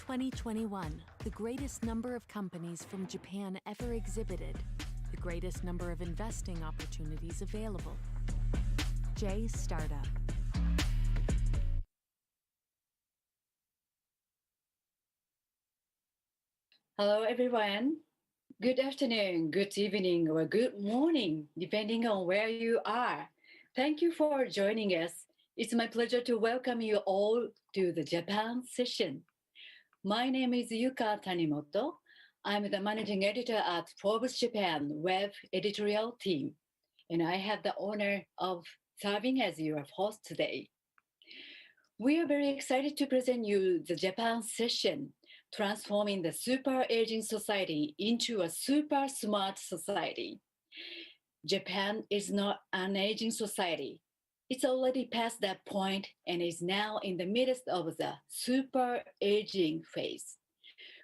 2021, the greatest number of companies from Japan ever exhibited, the greatest number of investing opportunities available. J Startup. Hello, everyone. Good afternoon, good evening, or good morning, depending on where you are. Thank you for joining us. It's my pleasure to welcome you all to the Japan session. My name is Yuka Tanimoto. I'm the managing editor at Forbes Japan web editorial team, and I have the honor of serving as your host today. We are very excited to present you the Japan session, transforming the super aging society into a super smart society. Japan is not an aging society. It's already past that point and is now in the midst of the super aging phase.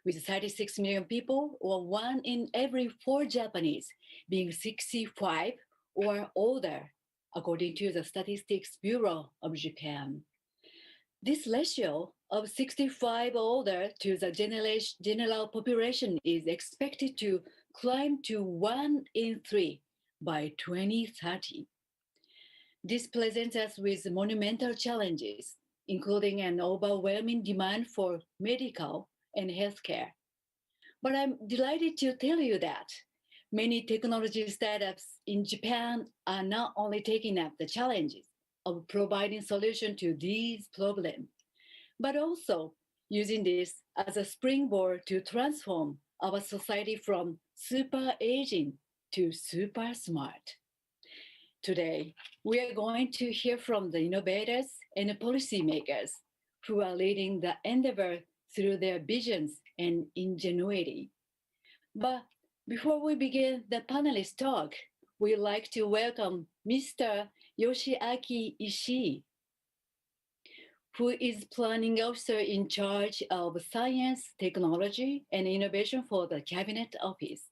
With 36 million people, or 1 in every 4 Japanese, being 65 or older, according to the Statistics Bureau of Japan. This ratio of 65 or older to the general population is expected to climb to 1 in 3 by 2030. This presents us with monumental challenges, including an overwhelming demand for medical and healthcare. But I'm delighted to tell you that many technology startups in Japan are not only taking up the challenges of providing solutions to these problems, but also using this as a springboard to transform our society from super aging to super smart. Today, we are going to hear from the innovators and policymakers who are leading the endeavor through their visions and ingenuity. But before we begin the panelist talk, we'd like to welcome Mr. Yoshiaki Ishii, who is Planning Officer in charge of Science, Technology, and Innovation for the Cabinet Office.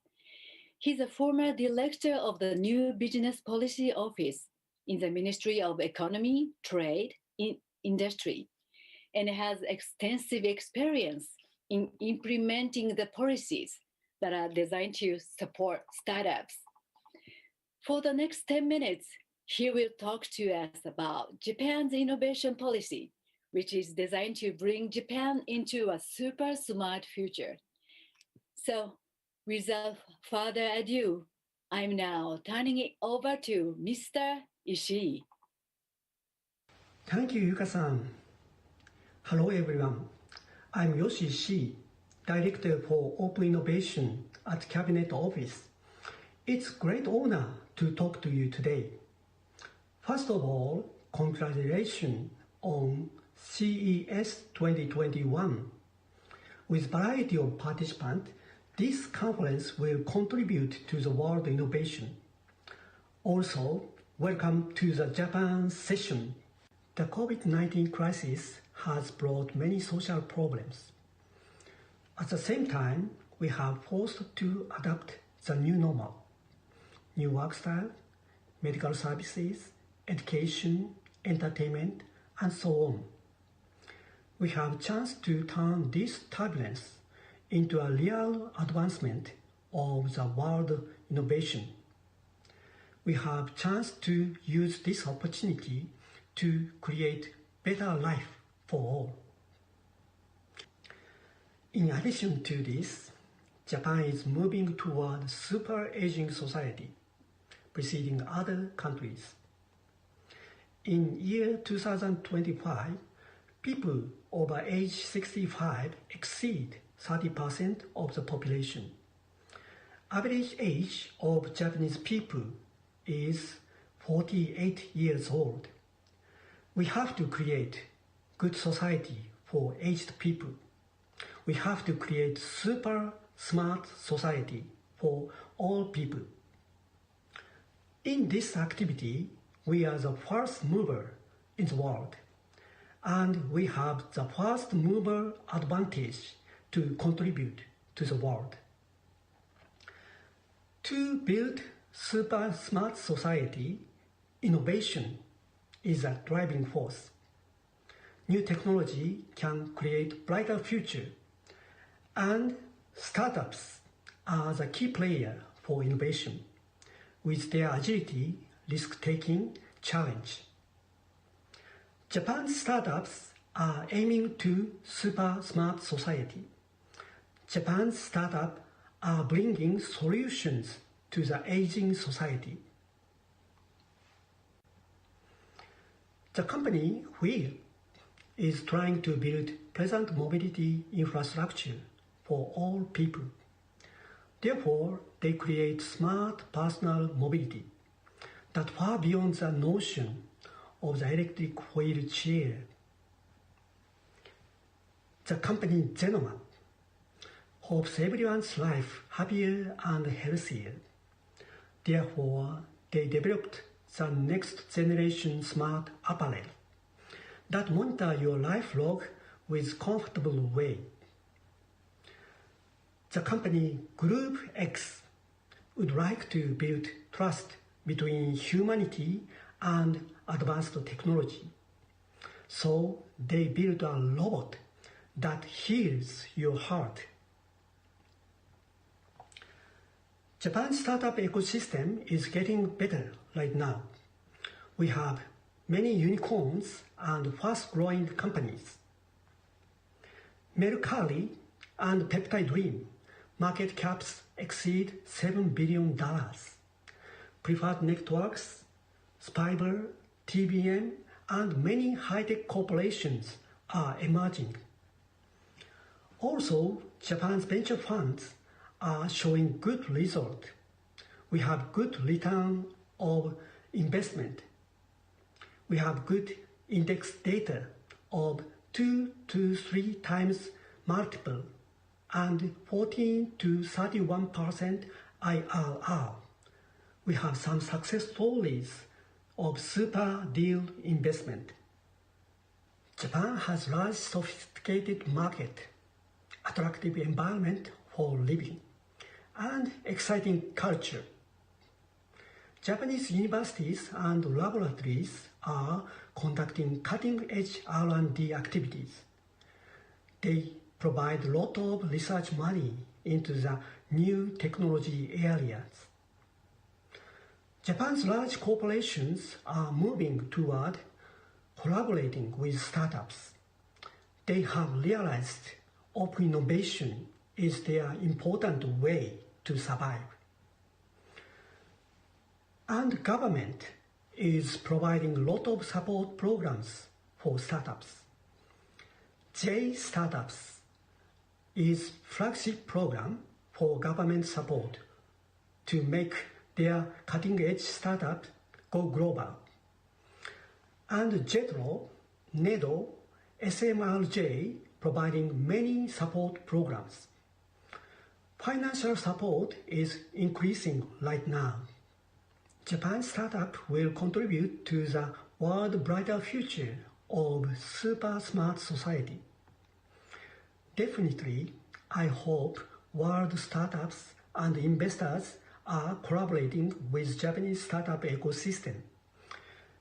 He's a former director of the New Business Policy Office in the Ministry of Economy, Trade, and Industry, and has extensive experience in implementing the policies that are designed to support startups. For the next 10 minutes, he will talk to us about Japan's innovation policy, which is designed to bring Japan into a super smart future. So, without further ado, I'm now turning it over to Mr. Ishii. Thank you, Yuka-san. Hello, everyone. I'm Yoshi Ishii, Director for Open Innovation at Cabinet Office. It's a great honor to talk to you today. First of all, congratulations on CES 2021. With a variety of participants, this conference will contribute to the world innovation. Also, welcome to the Japan session. The COVID-19 crisis has brought many social problems. At the same time, we have forced to adapt the new normal. New work style, medical services, education, entertainment, and so on. We have a chance to turn this turbulence into a real advancement of the world innovation. We have a chance to use this opportunity to create better life for all. In addition to this, Japan is moving toward super aging society, preceding other countries. In year 2025, people over age 65 exceed 30% of the population. Average age of Japanese people is 48 years old. We have to create good society for aged people. We have to create super smart society for all people. In this activity, we are the first mover in the world, and we have the first mover advantage to contribute to the world. To build super smart society, innovation is a driving force. New technology can create brighter future And startups are the key player for innovation, with their agility, risk-taking, challenge. Japan's startups are aiming to super smart society. Japan's startups are bringing solutions to the aging society. The company Wheel is trying to build pleasant mobility infrastructure for all people. Therefore, they create smart personal mobility that far beyond the notion of the electric wheelchair. The company Zenoma hopes everyone's life happier and healthier. Therefore, they developed the next generation smart apparel that monitor your life log with comfortable way. The company Group X would like to build trust between humanity and advanced technology. So they built a robot that heals your heart. Japan's startup ecosystem is getting better right now. We have many unicorns and fast-growing companies. Mercari and Peptide Dream market caps exceed $7 billion. Preferred Networks, Spiber, TBM, and many high-tech corporations are emerging. Also, Japan's venture funds are showing good results. We have good return of investment. We have good index data of 2 to 3 times multiple and 14 to 31% IRR. We have some success stories of super deal investment. Japan has large sophisticated market, attractive environment for living, and exciting culture. Japanese universities and laboratories are conducting cutting-edge R&D activities. They provide a lot of research money into the new technology areas. Japan's large corporations are moving toward collaborating with startups. They have realized open innovation is their important way to survive. And government is providing a lot of support programs for startups. J Startups is flagship program for government support to make their cutting-edge startups go global. And JETRO, NEDO, SMRJ providing many support programs. Financial support is increasing right now. Japan's startup will contribute to the world brighter future of super smart society. Definitely, I hope world startups and investors are collaborating with Japanese startup ecosystem.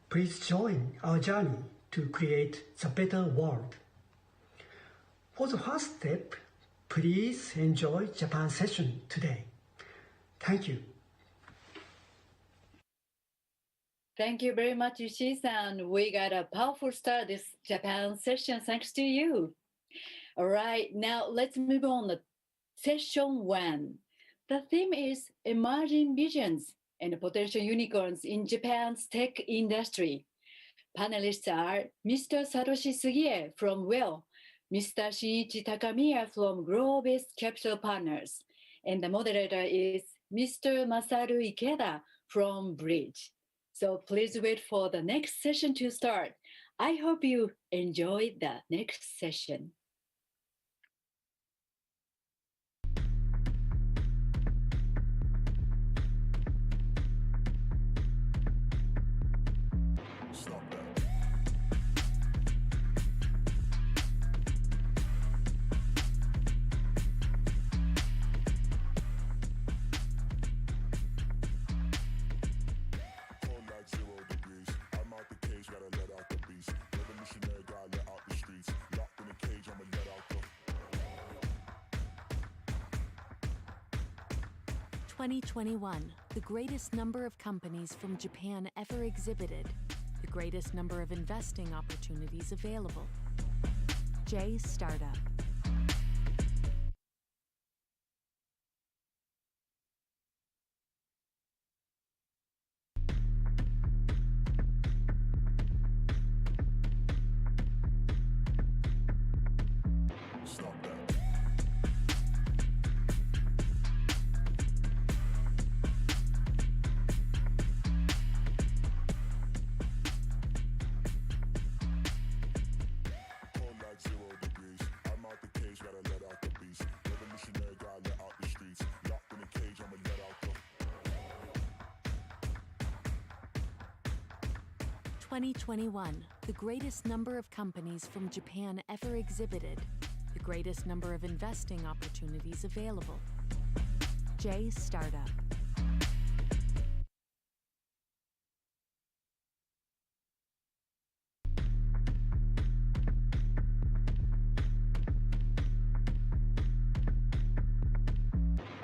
Please join our journey to create the better world. For the first step, please enjoy Japan session today. Thank you. Thank you very much, Yushi-san. We got a powerful start this Japan session thanks to you. All right, now let's move on to session 1. The theme is Emerging Visions and Potential Unicorns in Japan's Tech Industry. Panelists are Mr. Satoshi Sugie from Well, Mr. Shinichi Takamiya from Grow-Based Capital Partners, and the moderator is Mr. Masaru Ikeda from Bridge. So please wait for the next session to start. I hope you enjoy the next session. Gotta let out the beast. Revolutionary, gotta let out the streets. Locked in a cage, I'm a 2021, the greatest number of companies from Japan ever exhibited, the greatest number of investing opportunities available. J Startup. Stop that. Cold like 0 degrees. I'm out the cage, gotta let out the beast. Revolutionary, gotta let out the streets. Locked in a cage, I'ma let out the. 2021, the greatest number of companies from Japan ever exhibited, the greatest number of investing opportunities available. J Startup.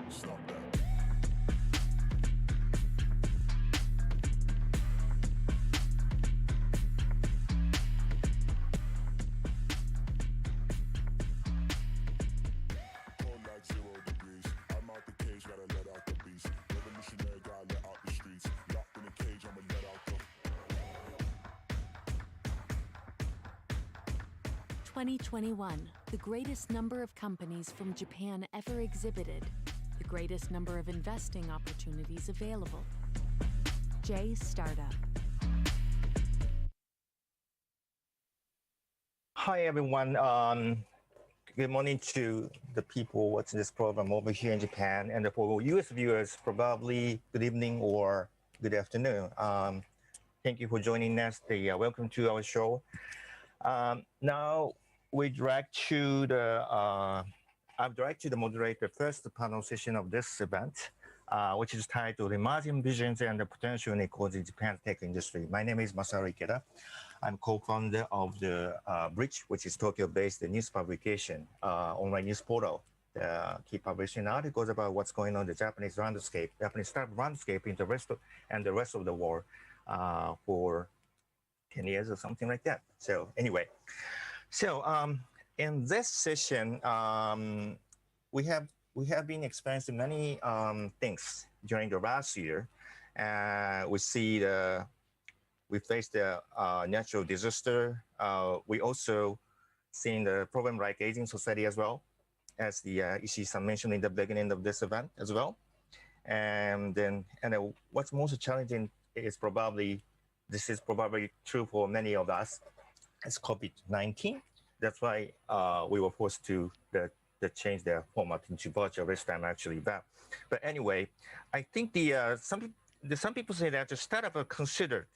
Stop that. 0 degrees. I'm out the cage, gotta let out the beast. Revolutionary, gotta let out the streets. Locked in a cage, I'ma let out the. 2021, the greatest number of companies from Japan ever exhibited, the greatest number of investing opportunities available. J Startup. Hi, everyone. Good morning to the people watching this program over here in Japan, and for US viewers, probably good evening or good afternoon. Thank you for joining us. Welcome to our show. Now we direct to the I've directed to moderate the first panel session of this event, which is titled "Emerging Visions and the Potential Inequality in Japan's Tech Industry." My name is Masaru Ikeda. I'm co-founder of the Bridge, which is Tokyo-based news publication, online news portal. Keep publishing articles about what's going on in the Japanese landscape, Japanese startup landscape in the rest of the world for 10 years or something like that. So anyway, in this session, we have been experiencing many things during the last year. We faced a natural disaster. We also seen the problem like aging society as well, as the Ishii-san mentioned in the beginning of this event as well. And what's most challenging is this is probably true for many of us, is COVID-19. That's why we were forced to change the format into virtual this time actually. But anyway, I think some people say that the startup are considered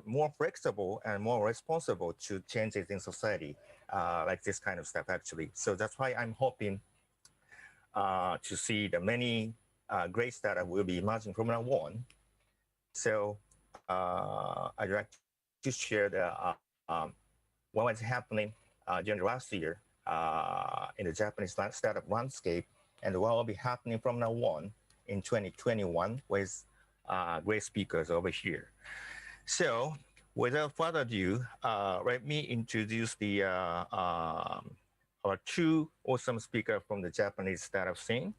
more flexible and more responsible to changes in society, like this kind of stuff actually. So that's why I'm hoping to see the many great startups will be emerging from now on. So I'd like to share what was happening during the last year in the Japanese startup landscape, and what will be happening from now on in 2021 with great speakers over here. So without further ado, let me introduce our two awesome speakers from the Japanese startup scene.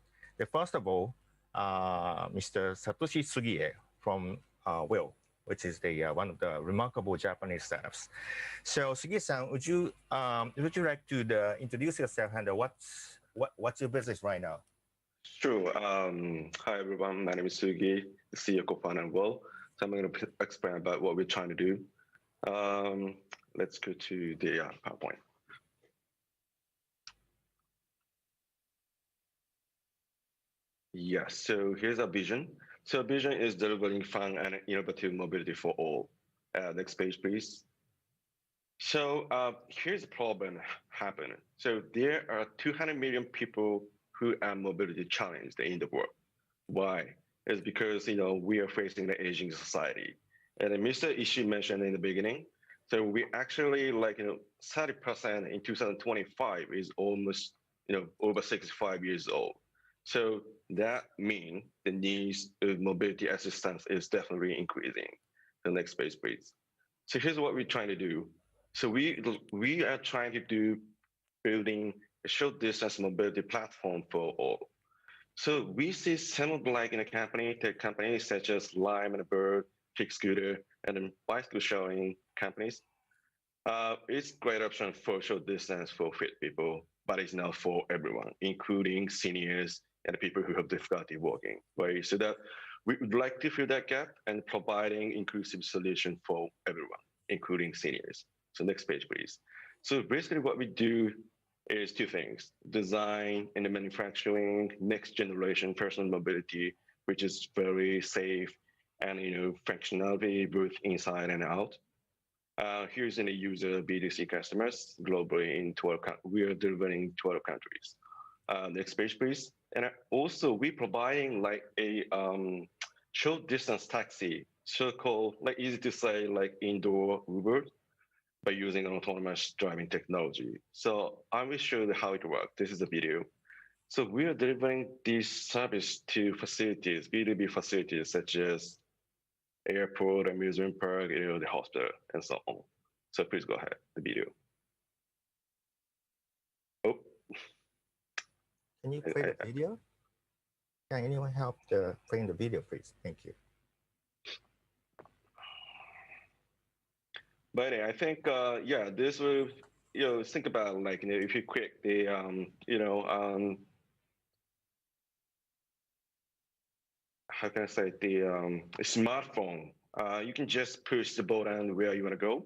First of all, Mr. Satoshi Sugie from Will, which is one of the remarkable Japanese startups. So Sugie-san, would you like to introduce yourself and what's your business right now? Sure. Hi, everyone. My name is Sugi, the CEO co-founder of Well. So I'm going to explain about what we're trying to do. Let's go to the PowerPoint. Yes, so here's our vision. So our vision is delivering fun and innovative mobility for all. Next page, please. So here's the problem happening. So there are 200 million people who are mobility challenged in the world. Why? It's because we are facing the aging society. And Mr. Ishii mentioned in the beginning, so we actually 30% in 2025 is almost over 65 years old. So that means the needs of mobility assistance is definitely increasing. The next page, please. So here's what we're trying to do. So we are trying to do building a short distance mobility platform for all. So we see some like in a company, tech companies such as Lime and Bird, Kick Scooter, and then bicycle sharing companies. It's great option for short distance for fit people, but it's not for everyone, including seniors and people who have difficulty walking. Right. So that we would like to fill that gap and providing inclusive solution for everyone, including seniors. So next page, please. So basically what we do is two things: design and manufacturing next generation personal mobility, which is very safe and functionality both inside and out. Here's any user B2C customers globally in 12. We are delivering 12 countries. Next page, please. And also we providing like a short distance taxi, so-called like easy to say like indoor Uber, by using autonomous driving technology. So I will show you how it works. This is a video. So we are delivering this service to facilities, B2B facilities such as airport, amusement park, the hospital, and so on. So please go ahead, the video. Oh. Can you play the video? Can anyone help playing the video, please? Thank you. But I think, yeah, this will, think about like, if you click the, how can I say, the smartphone, you can just push the button where you want to go.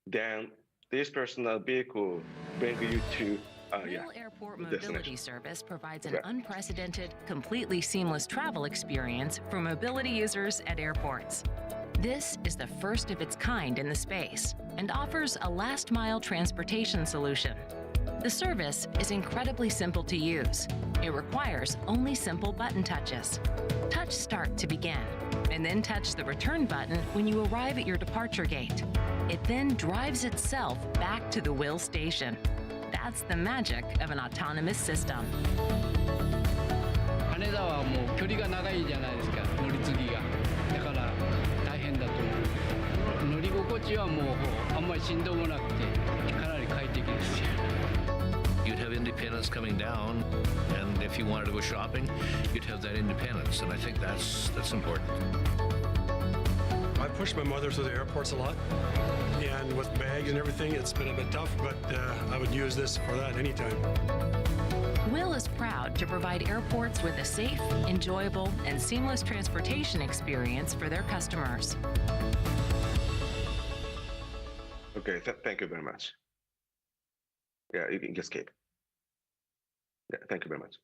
Then this personal vehicle brings you to, Rail Airport Mobility Service provides an unprecedented, completely seamless travel experience for mobility users at airports. This is the first of its kind in the space and offers a last-mile transportation solution. The service is incredibly simple to use. It requires only simple button touches. Touch Start to begin, and then touch the Return button when you arrive at your departure gate. It then drives itself back to the Will station. That's the magic of an autonomous system. 羽田はもう距離が長いじゃないですか、乗り継ぎが。だから大変だと思う。乗り心地はもうあんまりしんどもなくてかなり快適ですよ。You'd have independence coming down, and if you wanted to go shopping, you'd have that independence, and I think that's important. I push my mother through the airports a lot, and with bags and everything, it's been a bit tough, but I would use this for that anytime. Will is proud to provide airports with a safe, enjoyable, and seamless transportation experience for their customers. Okay, thank you very much. Yeah, you can just skip. Yeah, thank you very much.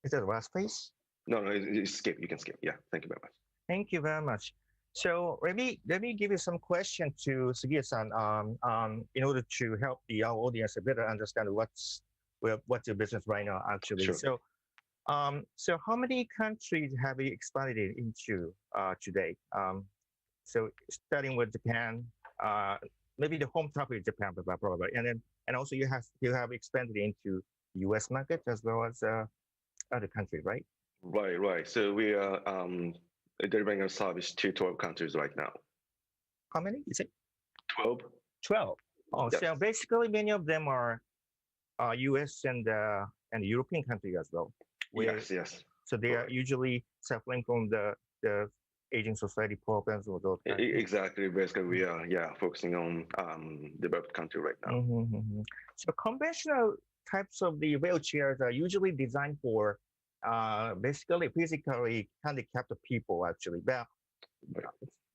Is that the last place? No, you skip. You can skip. Yeah, thank you very much. Thank you very much. So let me give you some question to Sugiya-san in order to help our audience better understand what's your business right now actually. Sure. So so how many countries have you expanded into today? So starting with Japan, maybe the home topic is Japan, probably, and also you have expanded into U.S. market as well as other countries, right? Right. So we are delivering our service to 12 countries right now. How many is it? 12. 12. Oh, Yes. So basically many of them are U.S. and European countries as well. Yes. So they are usually suffering from the aging society problems or those kinds of things. Exactly. Basically, we are focusing on developed country right now. So conventional types of the wheelchairs are usually designed for basically physically handicapped people actually,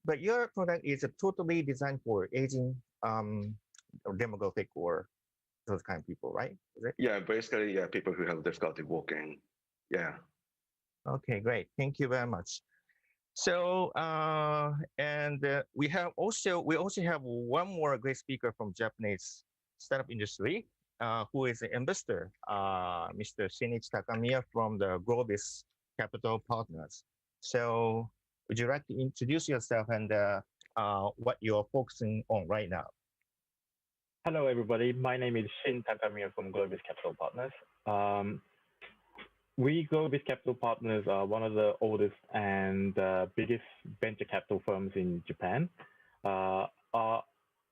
but your product is totally designed for aging demographic or those kind of people, right? Is it? Yeah, basically, people who have difficulty walking. Yeah. Okay, great. Thank you very much. So we also have one more great speaker from Japanese startup industry, who is an investor, Mr. Shinichi Takamiya from the Globis Capital Partners. So would you like to introduce yourself and what you're focusing on right now? Hello, everybody. My name is Shin Takamiya from Globis Capital Partners. we Global Capital Partners are one of the oldest and biggest venture capital firms in Japan. Our,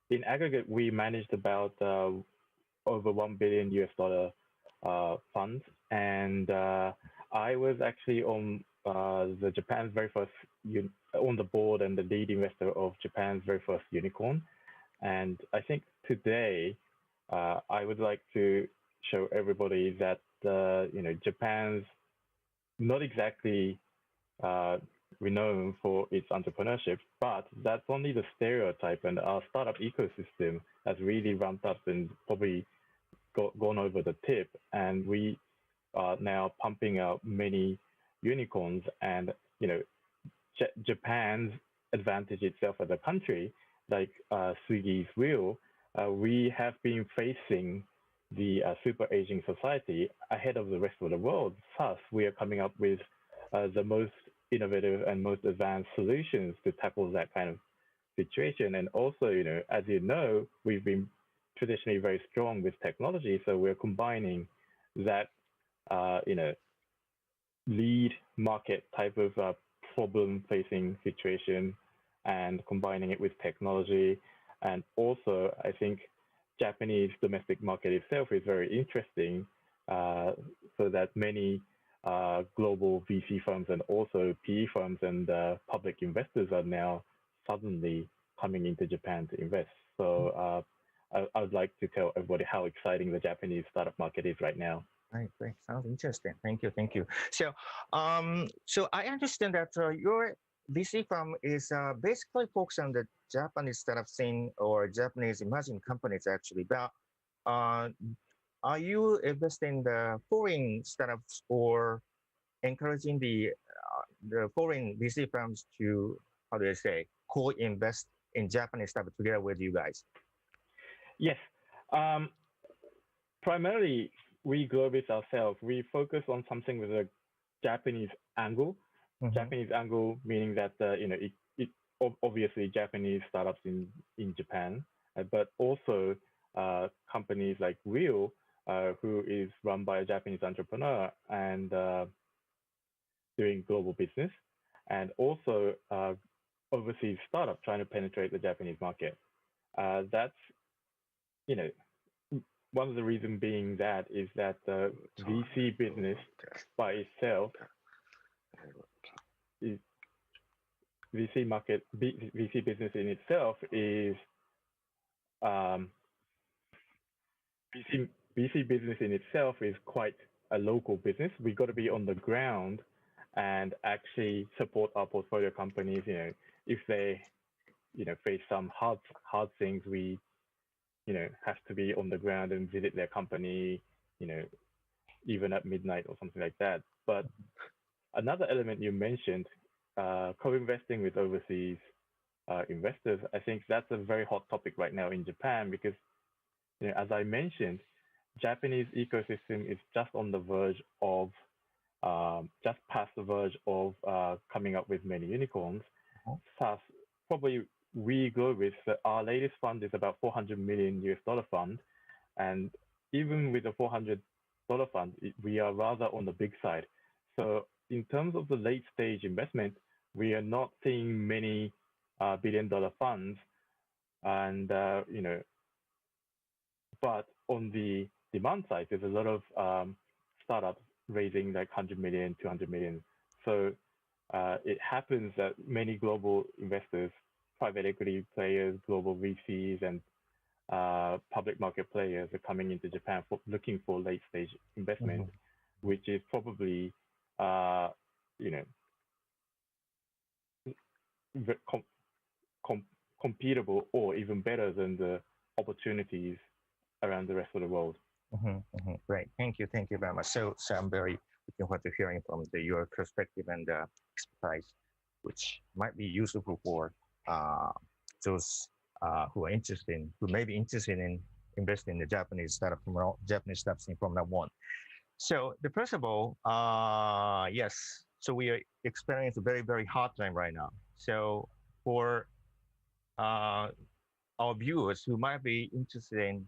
in aggregate, we managed about over $1 billion US funds, and I was actually on the Japan's very first on the board and the lead investor of Japan's very first unicorn. And I think today I would like to show everybody that Japan's not exactly renowned for its entrepreneurship, but that's only the stereotype, and our startup ecosystem has really ramped up and probably gone over the tip, and we are now pumping out many unicorns. And Japan's advantage itself as a country, like Sugi's wheel, we have been facing the super aging society ahead of the rest of the world. Thus, we are coming up with the most innovative and most advanced solutions to tackle that kind of situation. And also, as you know, we've been traditionally very strong with technology, so we're combining that, lead market type of problem-facing situation and combining it with technology. And also, I think Japanese domestic market itself is very interesting, so that many global VC firms and also PE firms and public investors are now suddenly coming into Japan to invest. So I would like to tell everybody how exciting the Japanese startup market is right now. Right, great. Sounds interesting. Thank you, thank you. So, so I understand that your VC firm is basically focused on the Japanese startup scene or Japanese emerging companies, actually. But are you investing in the foreign startups or encouraging the foreign VC firms to, how do I say, co-invest in Japanese startups together with you guys? Yes. Primarily, we Globis ourselves, we focus on something with a Japanese angle. Mm-hmm. Japanese angle meaning that it obviously Japanese startups in Japan, but also companies like Wheel, who is run by a Japanese entrepreneur and doing global business, and also overseas startup trying to penetrate the Japanese market. That's one of the reasons being that is that the VC business by itself is VC business in itself is VC business in itself is quite a local business. We got to be on the ground and actually support our portfolio companies. If they face some hard things, we have to be on the ground and visit their company, even at midnight or something like that. But another element you mentioned, co-investing with overseas investors, I think that's a very hot topic right now in Japan because, as I mentioned, Japanese ecosystem is just on the verge of, just past the verge of coming up with many unicorns. Thus, probably we Globis, our latest fund is about $400 million US fund. And even with a $400 fund, we are rather on the big side. So in terms of the late stage investment, we are not seeing many billion-dollar funds. And, but on the demand side, there's a lot of startups raising like 100 million, 200 million. So it happens that many global investors, private equity players, global VCs, and public market players are coming into Japan looking for late stage investment, which is probably, computable or even better than the opportunities around the rest of the world. Great, thank you very much. So I'm very looking forward to hearing from your perspective and expertise, which might be useful for those who may be interested in investing in the Japanese startups from now on. So first of all, yes, so we are experiencing a very, very hard time right now. So for our viewers who might be interested in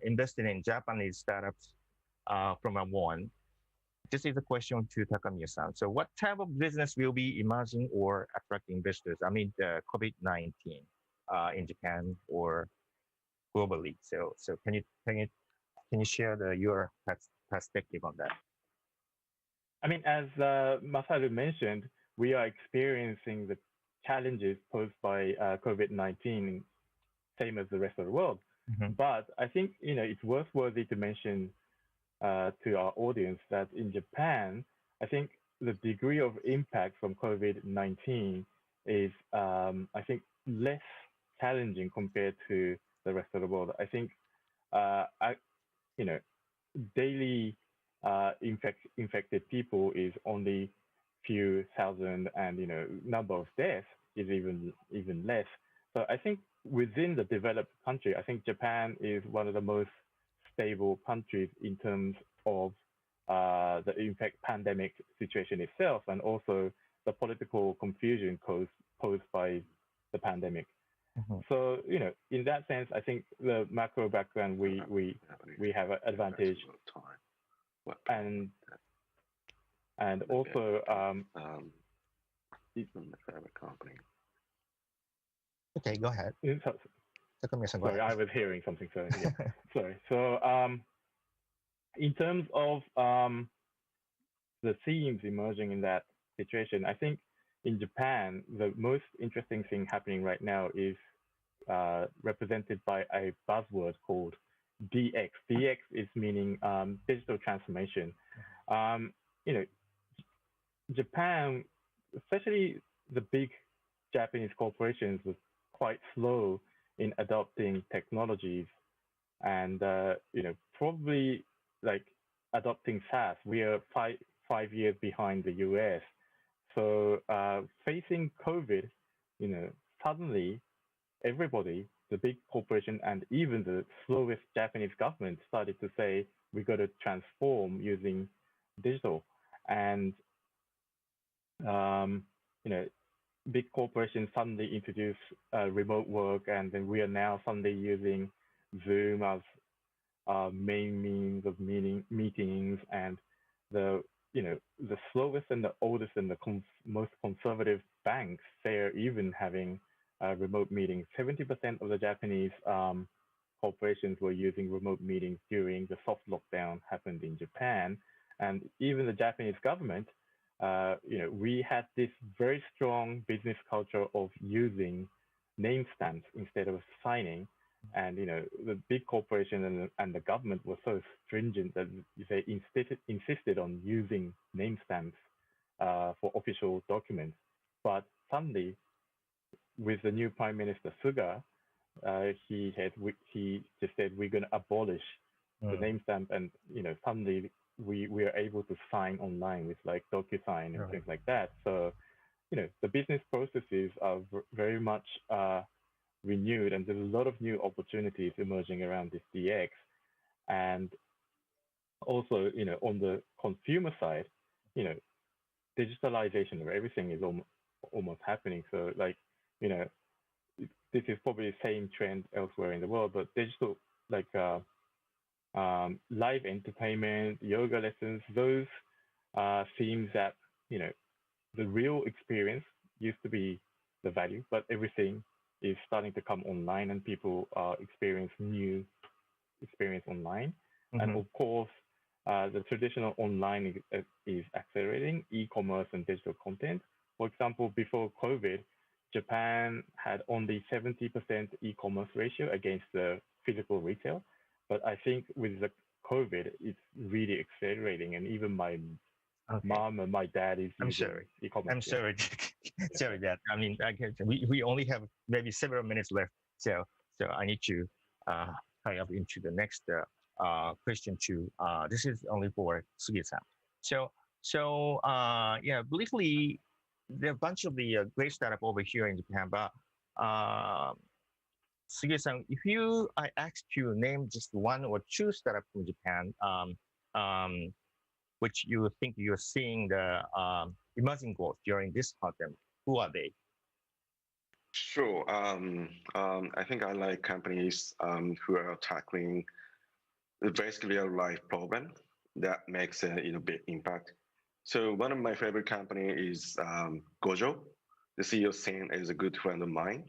investing in Japanese startups from now on, this is a question to Takamiya-san. So what type of business will be emerging or attracting investors amid the COVID-19 in Japan or globally? So can you share your perspective on that? I mean, as Masaru mentioned, we are experiencing the challenges posed by COVID-19, same as the rest of the world. But I think it's worthy to mention to our audience that in Japan, I think the degree of impact from COVID-19 is, I think, less challenging compared to the rest of the world. I think, daily infected people is only few thousand, and number of deaths is even less. So I think within the developed country, I think Japan is one of the most stable countries in terms of the impact pandemic situation itself, and also the political confusion posed by the pandemic. So in that sense, I think the macro background we have an advantage, and also okay, go ahead. Sorry, I was hearing something. So yeah, sorry. So in terms of the themes emerging in that situation, I think in Japan, the most interesting thing happening right now is represented by a buzzword called DX. DX is meaning digital transformation. Japan, especially the big Japanese corporations, was quite slow in adopting technologies, and probably like adopting SaaS. We are five years behind the US. So facing COVID, suddenly everybody, the big corporation and even the slowest Japanese government, started to say we got to transform using digital. And big corporations suddenly introduce remote work, and then we are now suddenly using Zoom as main means of meetings, and the slowest and the oldest and the most conservative banks, they are even having remote meetings. 70% of the Japanese corporations were using remote meetings during the soft lockdown happened in Japan, and even the Japanese government, we had this very strong business culture of using name stamps instead of signing. And the big corporation and the government were so stringent that they insisted on using name stamps for official documents. But suddenly, with the new Prime Minister Suga, he just said we're going to abolish the name stamp, and suddenly we are able to sign online with like DocuSign and things like that. So the business processes are very much renewed, and there's a lot of new opportunities emerging around this DX. And also, on the consumer side, digitalization of everything is almost happening. So like, this is probably the same trend elsewhere in the world, but digital, like live entertainment, yoga lessons, those themes that, the real experience used to be the value, but everything is starting to come online, and people experience new experience online. And of course, the traditional online is accelerating, e-commerce and digital content. For example, before COVID, Japan had only 70% e-commerce ratio against the physical retail. But I think with the COVID, it's really accelerating. And even my mom and my dad is using e-commerce. I'm sorry. Sorry, Dad. I mean, we only have maybe several minutes left. So I need to hurry up into the next question too. This is only for Sugi-san. So yeah, briefly, there are a bunch of the great startup over here in Japan, but Sugi-san, if I asked you to name just one or two startups from Japan, which you think you're seeing the emerging growth during this time, who are they? Sure. I think I like companies who are tackling the basically real life problem that makes a big impact. So one of my favorite company is Gojo. The CEO Sen is a good friend of mine.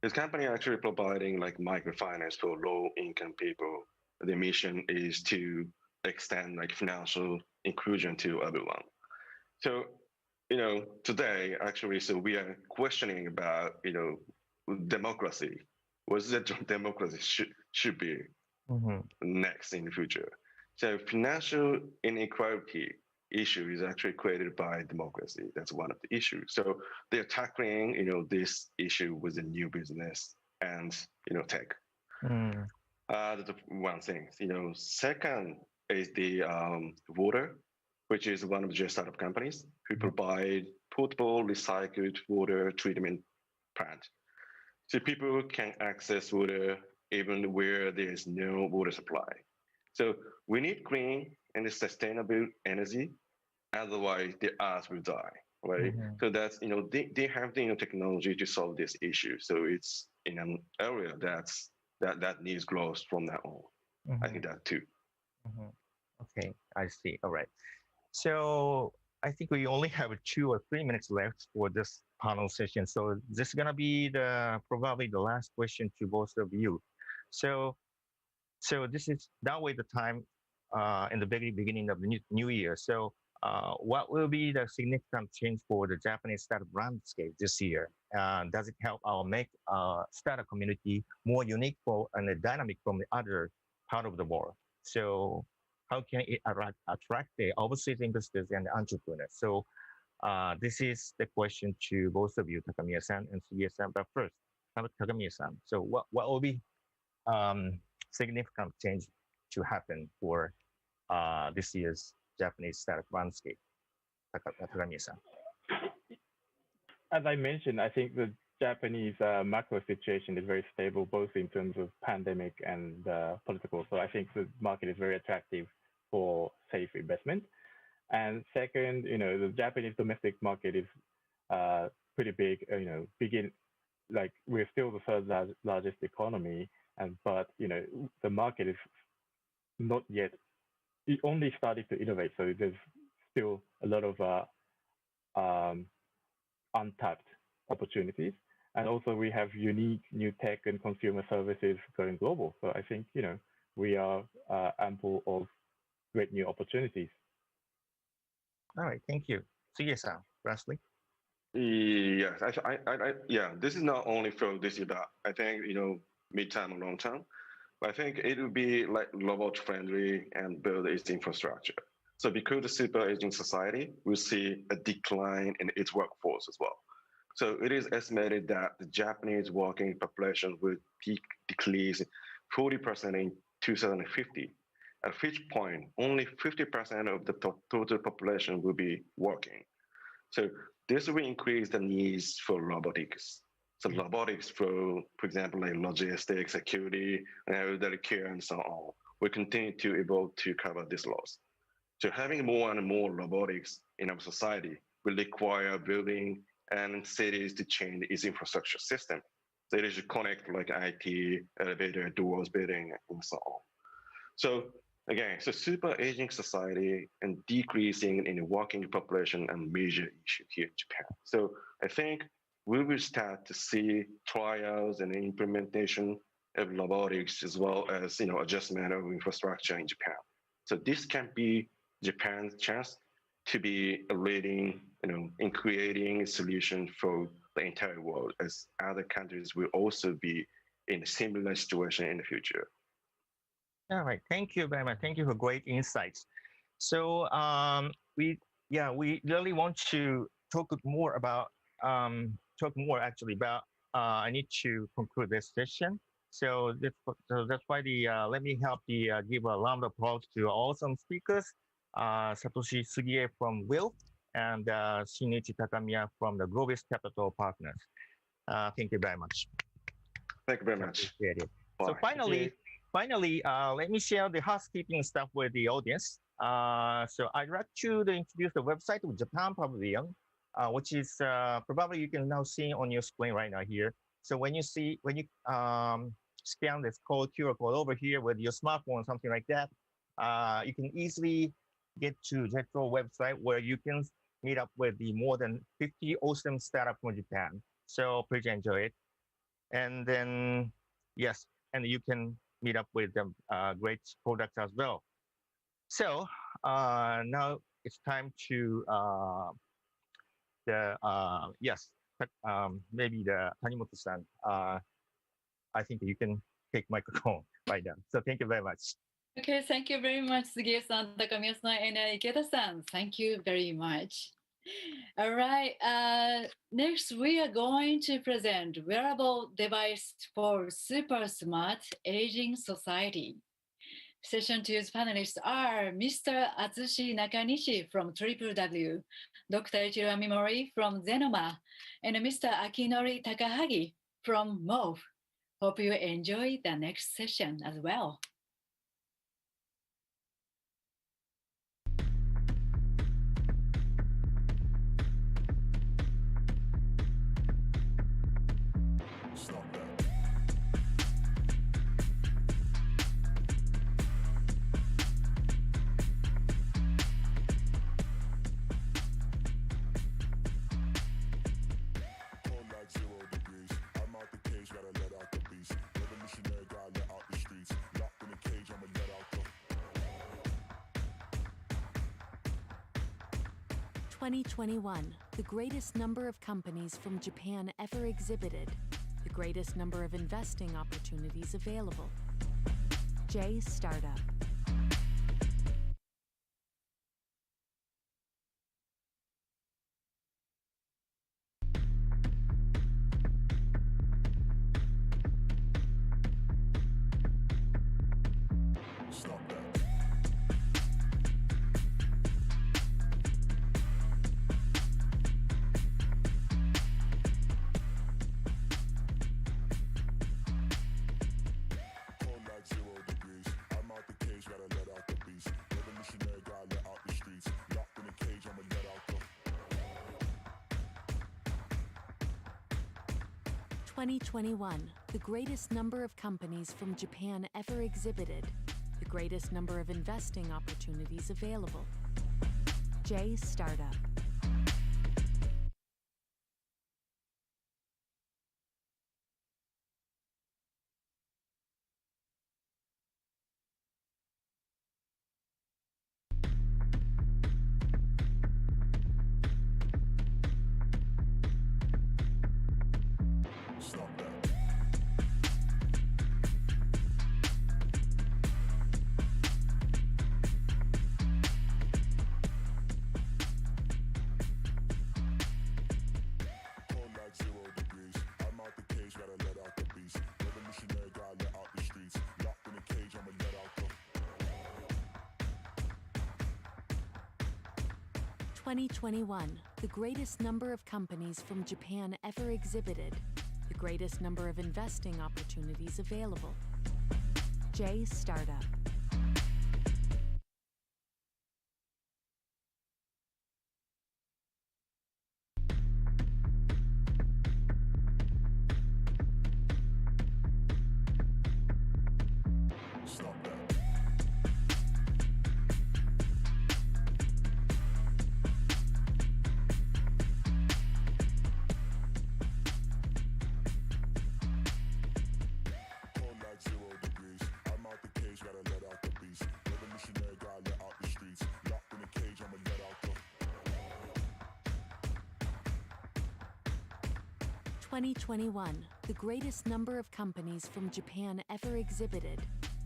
His company actually providing like microfinance for low-income people. The mission is to extend like financial inclusion to everyone. So, today actually, so we are questioning about, democracy. What the democracy should be next in the future. So financial inequality issue is actually created by democracy. That's one of the issues. So they're tackling, this issue with the new business and, tech. That's one thing. Second is the water, which is one of the startup companies who provide portable recycled water treatment plant. So people can access water even where there is no water supply. So we need clean and sustainable energy, otherwise the earth will die, right? So that's, they have the technology to solve this issue. So it's in an area that needs growth from now on. I think that too. Okay, I see. All right. So I think we only have 2 or 3 minutes left for this panel session. So this is gonna be probably the last question to both of you. So this is that way the time in the very beginning of the new year. So what will be the significant change for the Japanese startup landscape this year? Does it help make startup community more unique and dynamic from the other part of the world? So how can it attract the overseas investors and entrepreneurs? So this is the question to both of you, Takamiya-san and Sugie-san. But first, Takamiya-san. So what will be significant change to happen for this year's Japanese startup landscape? Takamiya-san. As I mentioned, I think the Japanese macro situation is very stable, both in terms of pandemic and political. So I think the market is very attractive for safe investment. And second, the Japanese domestic market is pretty big. Like we're still the third largest economy, but the market is not yet. It only started to innovate, so there's still a lot of untapped opportunities. And also we have unique new tech and consumer services going global. So I think, we are ample of great new opportunities. All right, thank you. Sugie-san, lastly. Yes, this is not only for this year, but I think, mid-term and long-term. But I think it will be like robot friendly and build its infrastructure. So because the super aging society, we see a decline in its workforce as well. So it is estimated that the Japanese working population will decrease 40% in 2050, at which point only 50% of the total population will be working. So this will increase the needs for robotics. So robotics for example, like logistics, security, elderly care, and so on, will continue to evolve to cover this loss. So having more and more robotics in our society will require building and cities to change its infrastructure system. So it should connect like IT, elevator, doors, building, and so on. So again, so super aging society and decreasing in the working population and major issue here in Japan. So I think we will start to see trials and implementation of robotics as well as adjustment of infrastructure in Japan. So this can be Japan's chance to be a leading, in creating a solution for the entire world, as other countries will also be in a similar situation in the future. All right, thank you very much. Thank you for great insights. So we really want to talk more actually about. I need to conclude this session. So that's why let me help give a round of applause to awesome speakers. Satoshi Sugie from Will and Shinichi Takamiya from the Globis Capital Partners. Thank you very much. Thank you very much. Appreciate it. So finally, let me share the housekeeping stuff with the audience. So I'd like to introduce the website of Japan Pavilion, which is probably you can now see on your screen right now here. So when you scan this QR code over here with your smartphone, something like that, you can easily get to Jetro website where you can meet up with the more than 50 awesome startups from Japan. So please enjoy it. And then, yes, and you can meet up with them great products as well. So now it's time to yes, maybe the Tanimoto-san. I think you can take microphone right now. So thank you very much. Okay, thank you very much, Sugie-san, Takamiya-san, and Ikeda-san. Thank you very much. All right, next we are going to present wearable device for super smart aging society. Session 2's panelists are Mr. Atsushi Nakanishi from W, Dr. Ichiro Amimori from Zenoma, and Mr. Akinori Takahagi from MOVE. Hope you enjoy the next session as well. Stop that. Cold like 0 degrees. I'm out the cage, gotta let out the beast. Revolutionary, gotta let out the streets. Locked in a cage, I'ma let out the. 2021, the greatest number of companies from Japan ever exhibited, the greatest number of investing opportunities available. J Startup. Stop that. Cold like 0 degrees. I'm out the cage, gotta let out the beast. Revolutionary, gotta let out the streets. Locked in a cage, I'ma let out the. 2021, the greatest number of companies from Japan ever exhibited, the greatest number of investing opportunities available. J Startup. Stop that. Cold like 0 degrees. I'm out the cage, gotta let out the beast. Revolutionary, gotta let out the streets. Locked in a cage, I'ma let out the. 2021, the greatest number of companies from Japan ever exhibited, the greatest number of investing opportunities available. J Startup. Stop that. Cold like 0 degrees. I'm out the cage, gotta let out the beast. Revolutionary, gotta let out the streets. Locked in a cage, I'ma let out the. 2021, the greatest number of companies from Japan ever exhibited,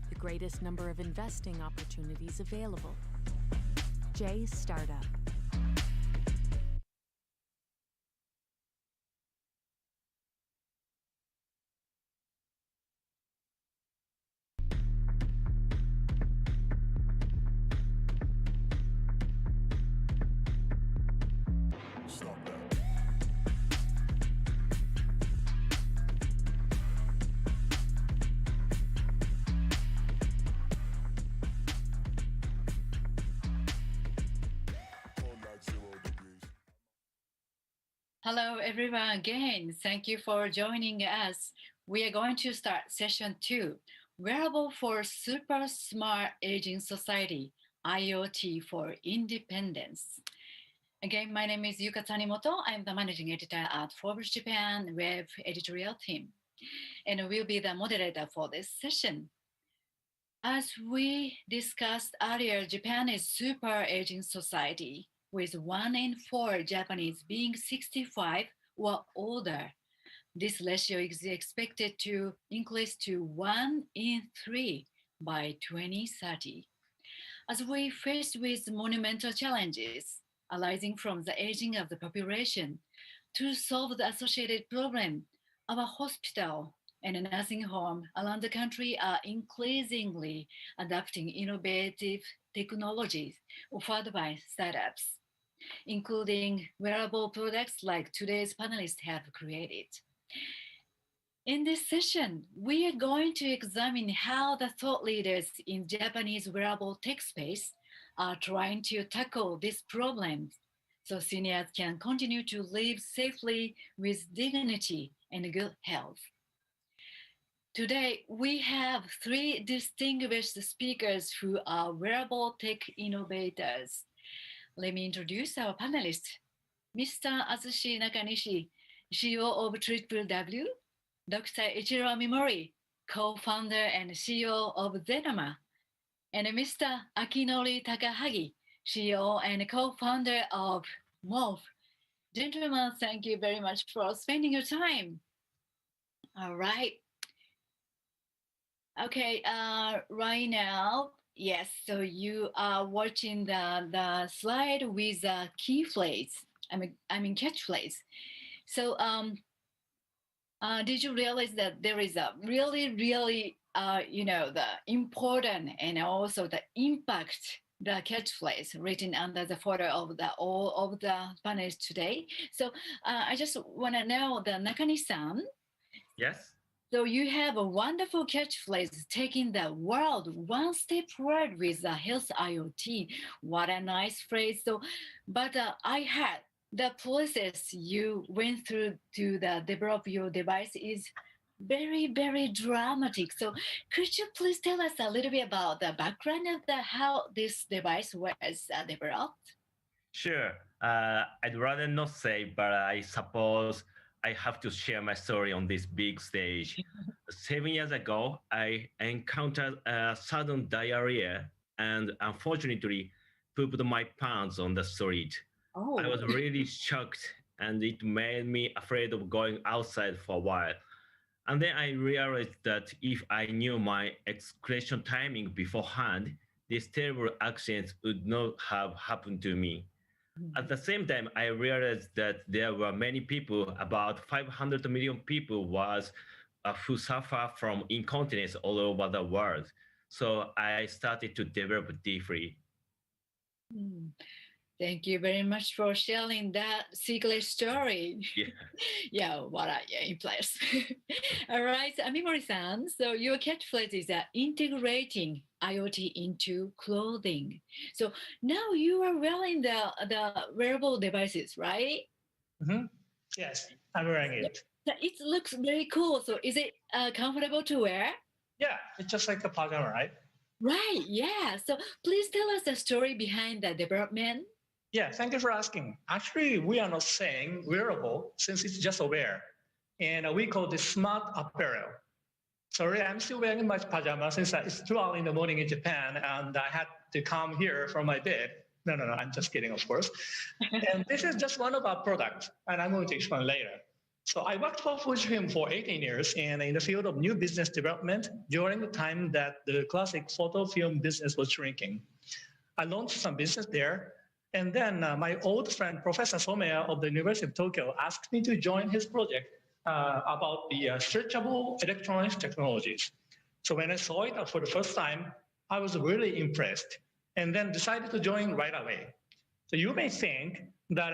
the greatest number of investing opportunities available. J Startup. Stop that. Cold like 0 degrees. Hello, everyone. Again, thank you for joining us. We are going to start session 2, Wearable for Super Smart Aging Society, IoT for Independence. Again, my name is Yuka Tanimoto. I'm the managing editor at Forbes Japan web editorial team, and will be the moderator for this session. As we discussed earlier, Japan is super aging society, with 1 in 4 Japanese being 65 or older. This ratio is expected to increase to 1 in 3 by 2030. As we face with monumental challenges arising from the aging of the population, to solve the associated problem, our hospital and nursing home around the country are increasingly adopting innovative technologies offered by startups, including wearable products like today's panelists have created. In this session, we are going to examine how the thought leaders in Japanese wearable tech space are trying to tackle this problem so seniors can continue to live safely with dignity and good health. Today, we have 3 distinguished speakers who are wearable tech innovators. Let me introduce our panelists. Mr. Atsushi Nakanishi, CEO of WWW, Dr. Ichiro Mimori, co-founder and CEO of Zenoma, and Mr. Akinori Takahagi, CEO and co-founder of Morph. Gentlemen, thank you very much for spending your time. All right. Okay, right now, yes, so you are watching the slide with a key phrase, I mean catchphrase. So did you realize that there is a really, the important and also the impact, the catchphrase written under the photo of all of the panelists today? So I just want to know, the Nakani-san. Yes. So you have a wonderful catchphrase, taking the world one step forward with the health IoT. What a nice phrase. So, but I had the process you went through to develop your device is very, very dramatic. So could you please tell us a little bit about the background of how this device was developed? Sure. I'd rather not say, but I suppose I have to share my story on this big stage. 7 years ago, I encountered a sudden diarrhea and unfortunately pooped my pants on the street. Oh. I was really shocked and it made me afraid of going outside for a while. And then I realized that if I knew my excretion timing beforehand, this terrible accident would not have happened to me. At the same time, I realized that there were many people, about 500 million people who suffer from incontinence all over the world. So I started to develop deeply. Thank you very much for sharing that secret story. Yeah. Yeah, what implies. All right, Amimori-san, so your catchphrase is integrating IoT into clothing. So now you are wearing the wearable devices, right? Mm-hmm. Yes, I'm wearing it. It looks very cool. So is it comfortable to wear? Yeah, it's just like a pajama, right? Right, yeah. So please tell us the story behind the development. Yeah, thank you for asking. Actually, we are not saying wearable since it's just a wear. And we call this smart apparel. Sorry, I'm still wearing my pajamas since it's too early in the morning in Japan and I had to come here from my bed. No, I'm just kidding, of course. And this is just one of our products, and I'm going to explain later. So I worked for Fujifilm for 18 years and in the field of new business development during the time that the classic photo film business was shrinking. I launched some business there. And then my old friend, Professor Somea of the University of Tokyo, asked me to join his project about the stretchable electronics technologies. So when I saw it for the first time, I was really impressed and then decided to join right away. So you may think that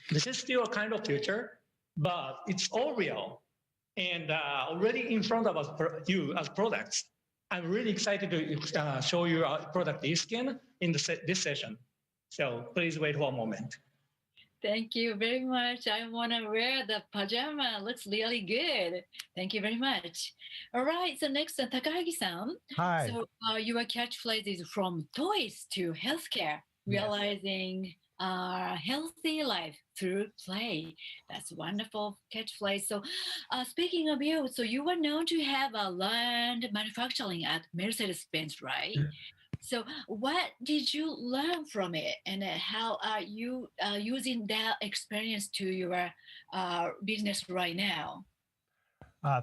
this is still a kind of future, but it's all real and already in front of us, you as products. I'm really excited to show you our product eSkin in this session. So please wait one moment. Thank you very much. I want to wear the pajama. Looks really good. Thank you very much. All right. So next, Takahagi-san. Hi. So your catchphrase is from toys to healthcare, realizing a healthy life through play. That's a wonderful catchphrase. So speaking of you, so you were known to have learned manufacturing at Mercedes-Benz, right? So what did you learn from it, and how are you using that experience to your business right now?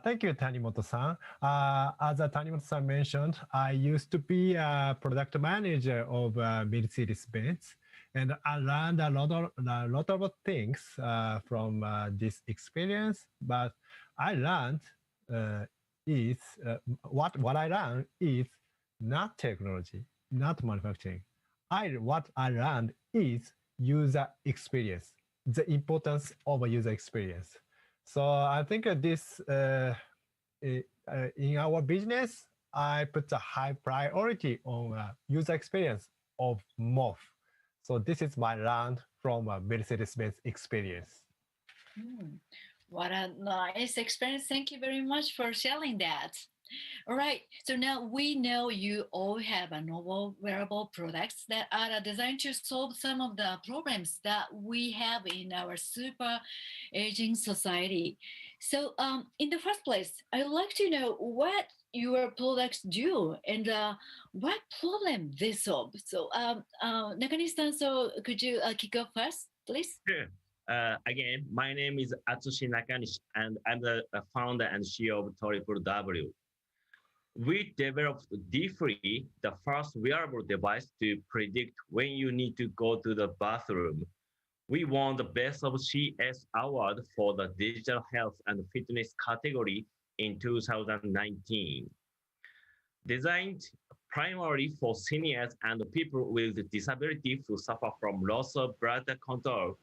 Thank you, Tanimoto-san. As Tanimoto-san mentioned, I used to be a product manager of Mercedes-Benz, and I learned a lot of things from this experience. But I learned what I learned is not technology, not manufacturing. What I learned is user experience, the importance of a user experience. So I think this in our business, I put a high priority on user experience of MOF. So this is my learned from a Mercedes-Benz experience. What a nice experience. Thank you very much for sharing that. All right. So now we know you all have a novel wearable products that are designed to solve some of the problems that we have in our super aging society. So in the first place, I'd like to know what your products do and what problem they solve. So Nakanishi-san, so could you kick off first, please? Sure. Again, my name is Atsushi Nakanishi, and I'm the founder and CEO of Triple W. We developed D3, the first wearable device to predict when you need to go to the bathroom. We won the Best of CS award for the digital health and fitness category in 2019. Designed primarily for seniors and people with disability who suffer from loss of bladder control,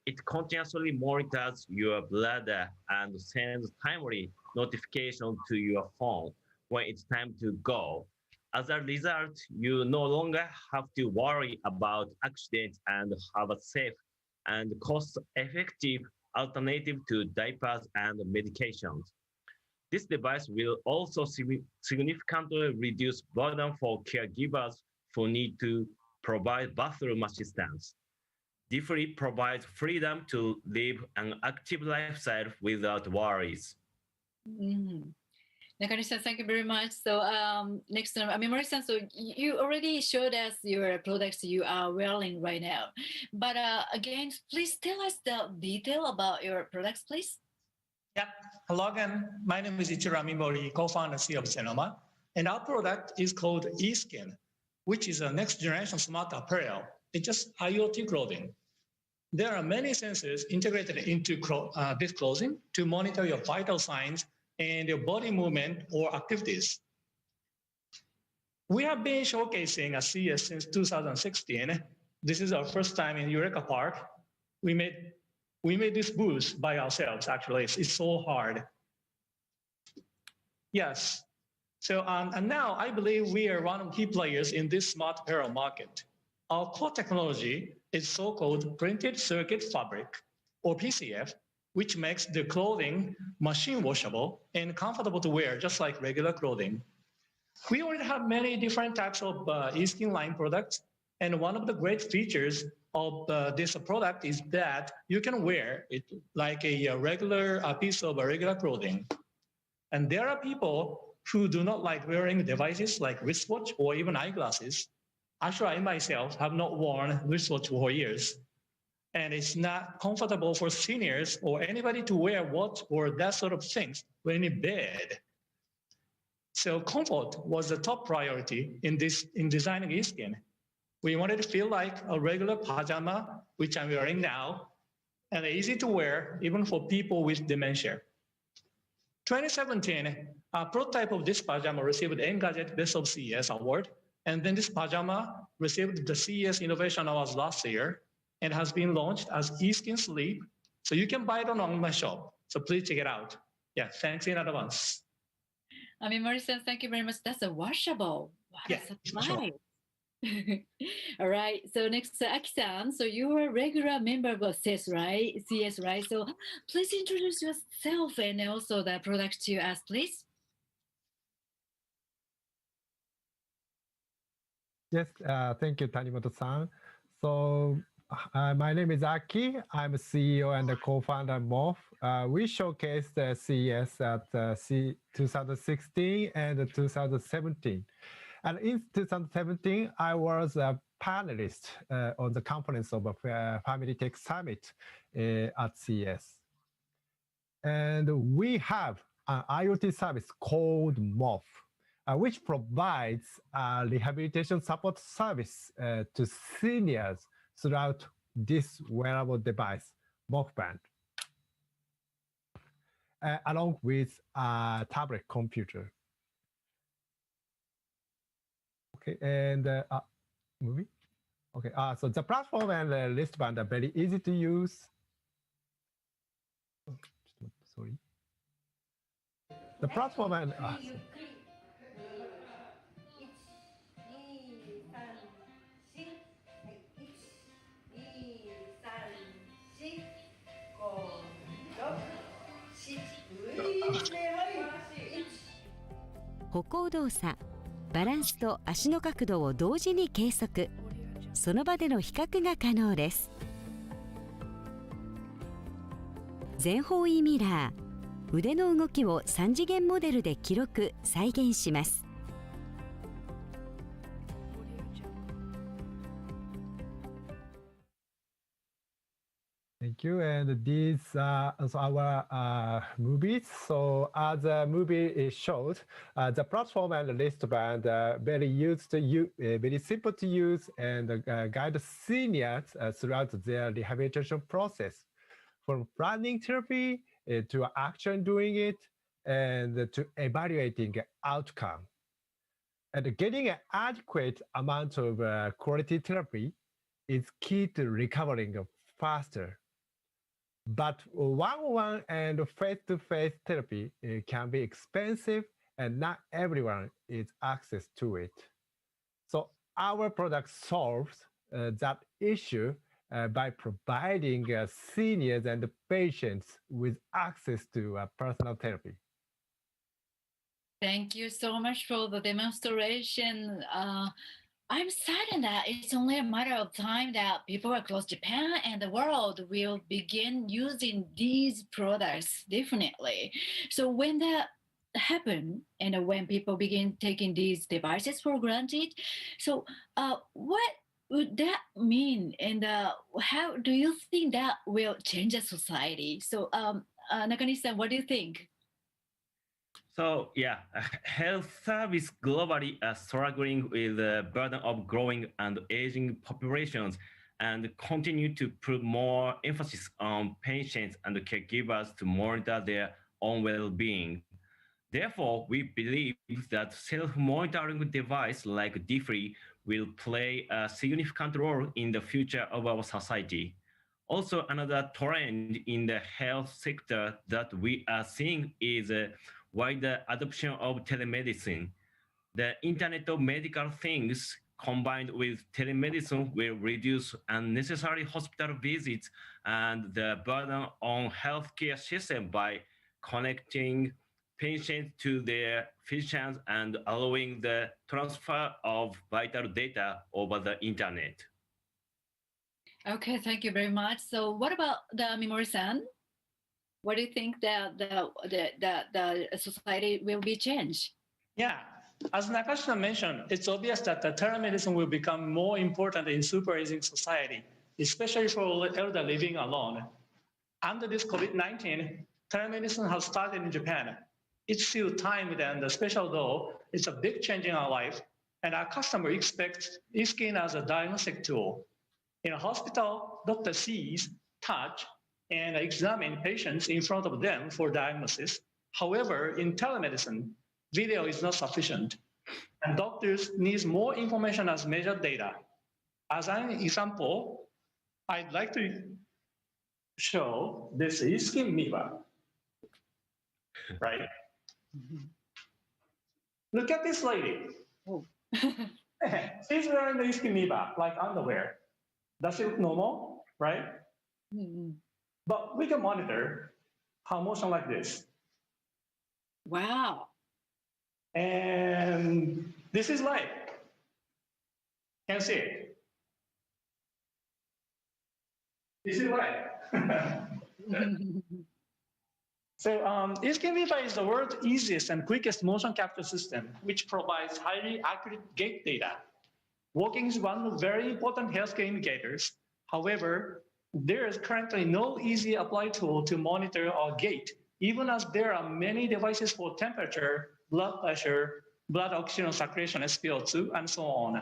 it continuously monitors your bladder and sends timely notification to your phone when it's time to go. As a result, you no longer have to worry about accidents and have a safe and cost-effective alternative to diapers and medications. This device will also significantly reduce burden for caregivers who need to provide bathroom assistance. D3 provides freedom to live an active lifestyle without worries. Nakanishi-san, thank you very much. So next time, Mori-san, so you already showed us your products you are wearing right now. But again, please tell us the detail about your products, please. Yeah. Hello again. My name is Ichiro Amimori, co-founder CEO of Zenoma. And our product is called eSkin, which is a next generation smart apparel. It's just IoT clothing. There are many sensors integrated into this clothing to monitor your vital signs and your body movement or activities. We have been showcasing at CES since 2016. This is our first time in Eureka Park. We made this booth by ourselves, actually. It's so hard. Yes. So, and now I believe we are one of the key players in this smart apparel market. Our core technology is so-called printed circuit fabric, or PCF, which makes the clothing machine washable and comfortable to wear, just like regular clothing. We already have many different types of eSkin line products. And one of the great features of this product is that you can wear it like a regular piece of regular clothing. And there are people who do not like wearing devices like wristwatch or even eyeglasses. Actually, I myself have not worn wristwatch for years. And it's not comfortable for seniors or anybody to wear watch or that sort of things when in bed. So comfort was the top priority in designing eSkin. We wanted to feel like a regular pajama, which I'm wearing now, and easy to wear even for people with dementia. 2017, a prototype of this pajama received the Engadget Best of CES award, and then this pajama received the CES Innovation Awards last year and has been launched as eSkin Sleep. So you can buy it on my shop. So please check it out. Yeah, thanks in advance. Mori-san, thank you very much. That's a washable. Wow, yeah, that's nice. All right. So next, Aki-san. So you are a regular member of CES, right? CS, right? So please introduce yourself and also the product to us, please. Yes, thank you, Tanimoto-san. So my name is Aki. I'm a CEO and the co-founder of MOF. We showcased the CES at 2016 and 2017. And in 2017, I was a panelist on the conference of a Family Tech Summit at CES. And we have an IoT service called MOF, which provides a rehabilitation support service to seniors throughout this wearable device, MOF band, along with a tablet computer. Okay, and movie. Okay, so the platform and the wristband are very easy to use. Oh, sorry. The platform and歩行動作、バランスと足の角度を同時に計測。その場での比較が可能です。全方位ミラー、腕の動きを3次元モデルで記録・再現します。Thank you. And these are our movies. So as the movie showed, the platform and the wristband are very very simple to use and guide seniors throughout their rehabilitation process, from planning therapy to action doing it and to evaluating outcome. And getting an adequate amount of quality therapy is key to recovering faster. But one-on-one and face-to-face therapy can be expensive and not everyone is access to it. So our product solves that issue by providing seniors and patients with access to personal therapy. Thank you so much for the demonstration. I'm certain that it's only a matter of time that people across Japan and the world will begin using these products, definitely. So when that happen and when people begin taking these devices for granted, so what would that mean and how do you think that will change a society? So Nakanishi-san, what do you think? So yeah, health service globally are struggling with the burden of growing and aging populations and continue to put more emphasis on patients and caregivers to monitor their own well-being. Therefore, we believe that self-monitoring device like D3 will play a significant role in the future of our society. Also, another trend in the health sector that we are seeing is wider adoption of telemedicine. The Internet of Medical Things combined with telemedicine will reduce unnecessary hospital visits and the burden on healthcare system by connecting patients to their physicians and allowing the transfer of vital data over the internet. Okay, thank you very much. So what about the Mimori-san? What do you think that the society will be changed? Yeah, as Nakashima mentioned, it's obvious that the telemedicine will become more important in super aging society, especially for elder living alone. Under this COVID-19, telemedicine has started in Japan. It's still timed and special though, it's a big change in our life, and our customer expects e-skin as a diagnostic tool. In a hospital, doctor sees, touch, and examine patients in front of them for diagnosis. However, in telemedicine, video is not sufficient, and doctors need more information as measured data. As an example, I'd like to show this e-skin mirror, right? Look at this lady. Oh. She's wearing the iskimiba, like underwear. Does it look normal, right? Mm-hmm. But we can monitor her motion like this. Wow. And this is light. Can you see it? This is light. So iskimiba is the world's easiest and quickest motion capture system, which provides highly accurate gait data. Walking is one of very important healthcare indicators. However, there is currently no easy applied tool to monitor our gait, even as there are many devices for temperature, blood pressure, blood oxygen saturation, SpO2, and so on.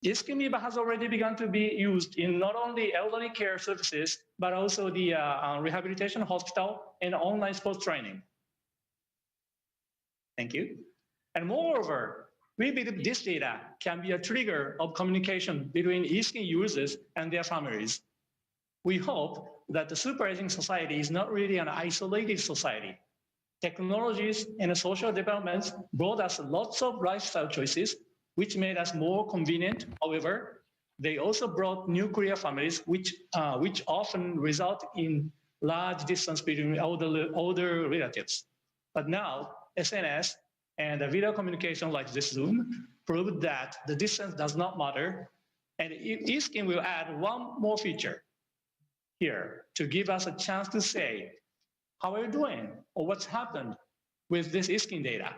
Iskimiba has already begun to be used in not only elderly care services, but also the rehabilitation hospital and online sports training. Thank you. And moreover, we believe this data can be a trigger of communication between Iskin users and their families. We hope that the super aging society is not really an isolated society. Technologies and social developments brought us lots of lifestyle choices, which made us more convenient. However, they also brought nuclear families, which often result in large distance between older relatives. But now, SNS and video communication like this Zoom proved that the distance does not matter. And Iskin will add one more feature here to give us a chance to say, how are you doing? Or what's happened with this Iskin data?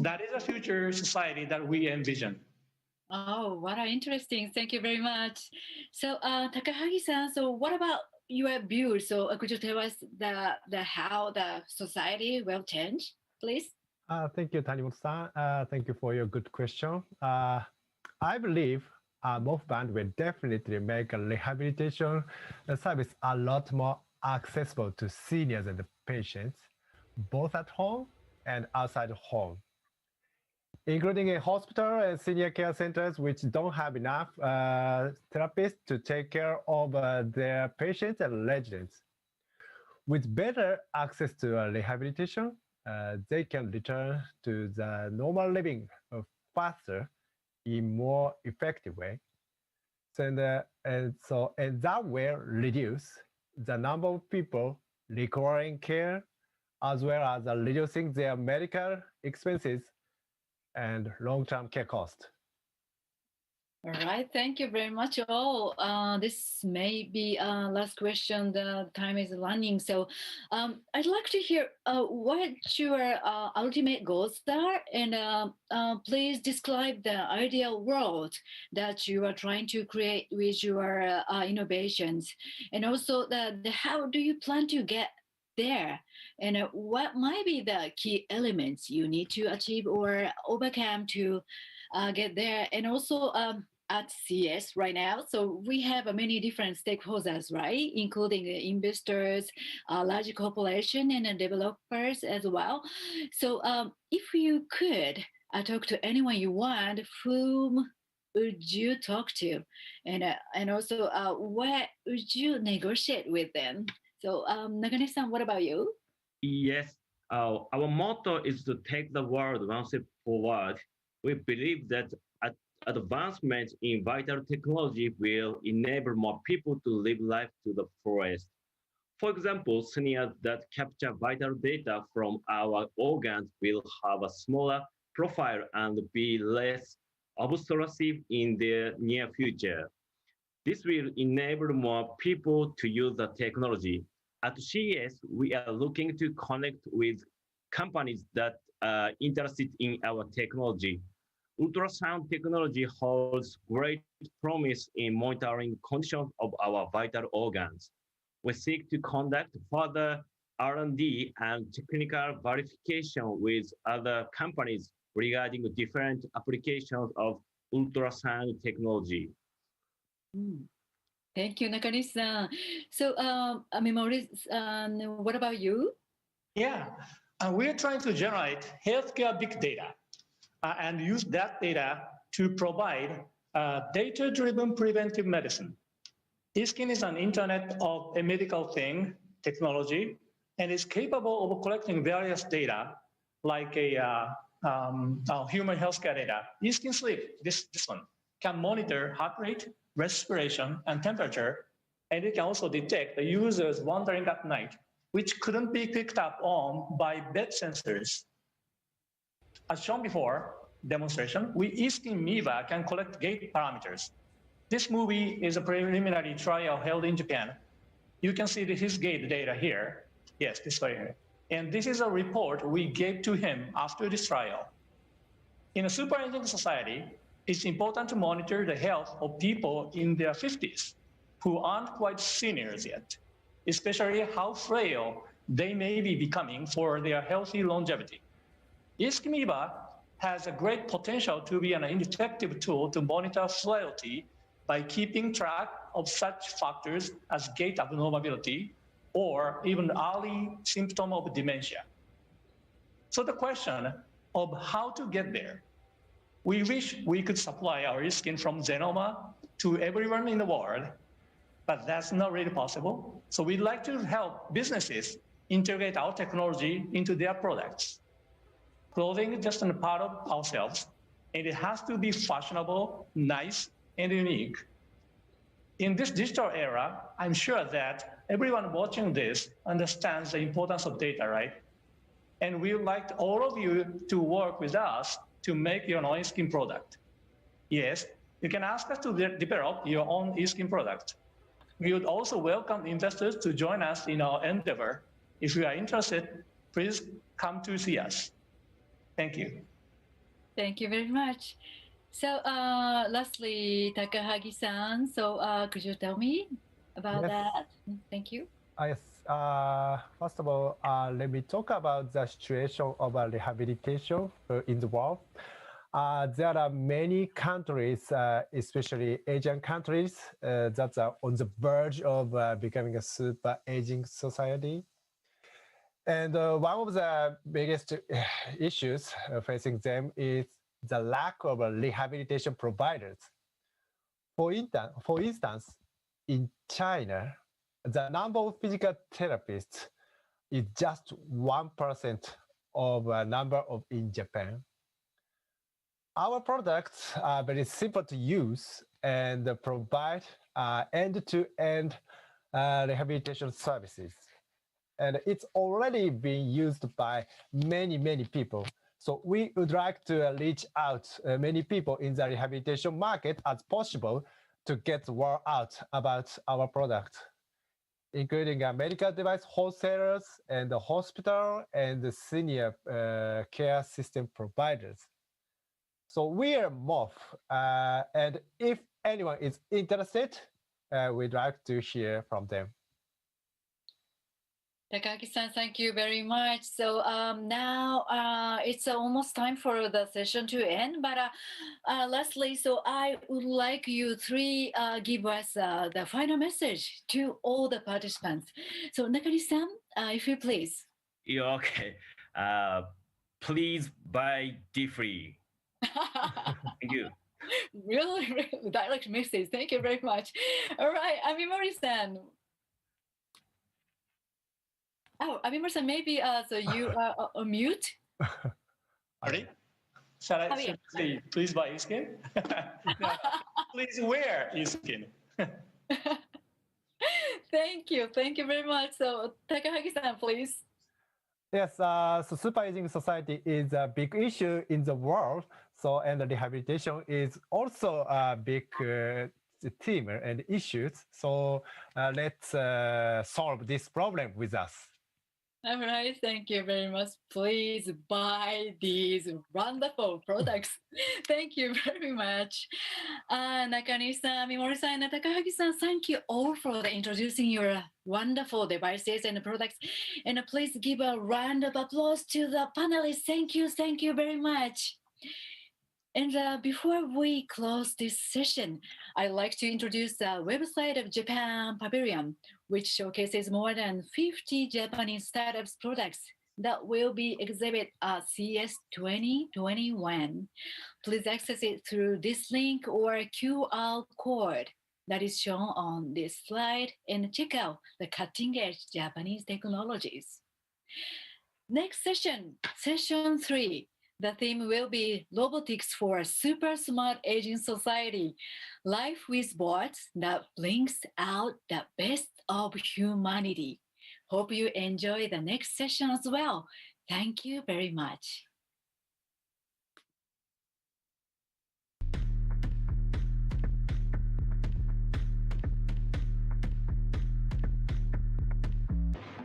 That is a future society that we envision. Oh, what interesting. Thank you very much. So Takahagi-san, so what about your view? So could you tell us the how the society will change, please? Thank you, Tanimoto-san. Thank you for your good question. I believe MOFBand will definitely make a rehabilitation service a lot more accessible to seniors and patients, both at home and outside home, including a hospital and senior care centers which don't have enough therapists to take care of their patients and residents. With better access to rehabilitation, they can return to the normal living faster in more effective way. And that will reduce the number of people requiring care, as well as reducing their medical expenses and long-term care cost. All right, thank you very much all. This may be last question, the time is running. So I'd like to hear what your ultimate goals are, and please describe the ideal world that you are trying to create with your innovations. And also how do you plan to get there, and what might be the key elements you need to achieve or overcome to get there. And also at CS right now, so we have many different stakeholders, right, including investors, large corporation, and developers as well. So if you could talk to anyone you want, whom would you talk to, and also what would you negotiate with them? So Nakane-san, what about you? Yes, our motto is to take the world one step forward. We believe that advancements in vital technology will enable more people to live life to the fullest. For example, seniors that capture vital data from our organs will have a smaller profile and be less obtrusive in the near future. This will enable more people to use the technology. At CES, we are looking to connect with companies that are interested in our technology. Ultrasound technology holds great promise in monitoring conditions of our vital organs. We seek to conduct further R&D and technical verification with other companies regarding different applications of ultrasound technology. Thank you, Nakane-san. So, Memori, what about you? Yeah, we're trying to generate healthcare big data and use that data to provide data-driven preventive medicine. Iskin is an Internet of a medical thing technology and is capable of collecting various data like human healthcare data. eSkin Sleep, this one, can monitor heart rate, respiration, and temperature, and it can also detect the users wandering at night, which couldn't be picked up on by bed sensors. As shown before, demonstration, eSkin Miva can collect gait parameters. This movie is a preliminary trial held in Japan. You can see his gait data here. Yes, this right here. And this is a report we gave to him after this trial. In a super aging society, it's important to monitor the health of people in their 50s who aren't quite seniors yet, especially how frail they may be becoming for their healthy longevity. eSkin has a great potential to be an effective tool to monitor frailty by keeping track of such factors as gait abnormality or even early symptom of dementia. So the question of how to get there, we wish we could supply our eSkin from Zenoma to everyone in the world, but that's not really possible. So we'd like to help businesses integrate our technology into their products. Clothing is just a part of ourselves, and it has to be fashionable, nice, and unique. In this digital era, I'm sure that everyone watching this understands the importance of data, right? And we would like all of you to work with us to make your own eSkin product. Yes, you can ask us to develop your own eSkin product. We would also welcome investors to join us in our endeavor. If you are interested, please come to see us. Thank you. Thank you very much. So lastly, Takahagi-san, so could you tell me about that? Thank you. Yes. First of all, let me talk about the situation of rehabilitation in the world. There are many countries, especially Asian countries, that are on the verge of becoming a super aging society. And one of the biggest issues facing them is the lack of rehabilitation providers. For instance, in China, the number of physical therapists is just 1% of the number in Japan. Our products are very simple to use and provide end-to-end rehabilitation services. And it's already being used by many, many people. So we would like to reach out many people in the rehabilitation market as possible to get word out about our product, including medical device wholesalers and the hospital and the senior care system providers. So we are MOF, and if anyone is interested, we'd like to hear from them. Takagi-san, thank you very much. So now it's almost time for the session to end. But lastly, so I would like you three give us the final message to all the participants. So Nakari-san, if you please. Yeah, okay. Please buy D3. Thank you. Really, really direct message. Thank you very much. All right, Amimori-san. Oh, Amimori-san, maybe so you are on mute. Ready? Shall I say, please buy eSkin? No, please wear eSkin. Thank you very much. So Takahagi-san, please. Yes, so super aging society is a big issue in the world. So, and rehabilitation is also a big theme and issues. So let's solve this problem with us. All right, thank you very much. Please buy these wonderful products. Thank you very much. Nakani-san, Mimori-san, and Takahagi-san, thank you all for introducing your wonderful devices and products. And please give a round of applause to the panelists. Thank you very much. And before we close this session, I'd like to introduce the website of Japan Pavilion, which showcases more than 50 Japanese startups products that will be exhibited at CES 2021. Please access it through this link or QR code that is shown on this slide and check out the cutting-edge Japanese technologies. Next session, session 3. The theme will be Robotics for a Super Smart Aging Society, Life with Bots that brings out the best of humanity. Hope you enjoy the next session as well. Thank you very much.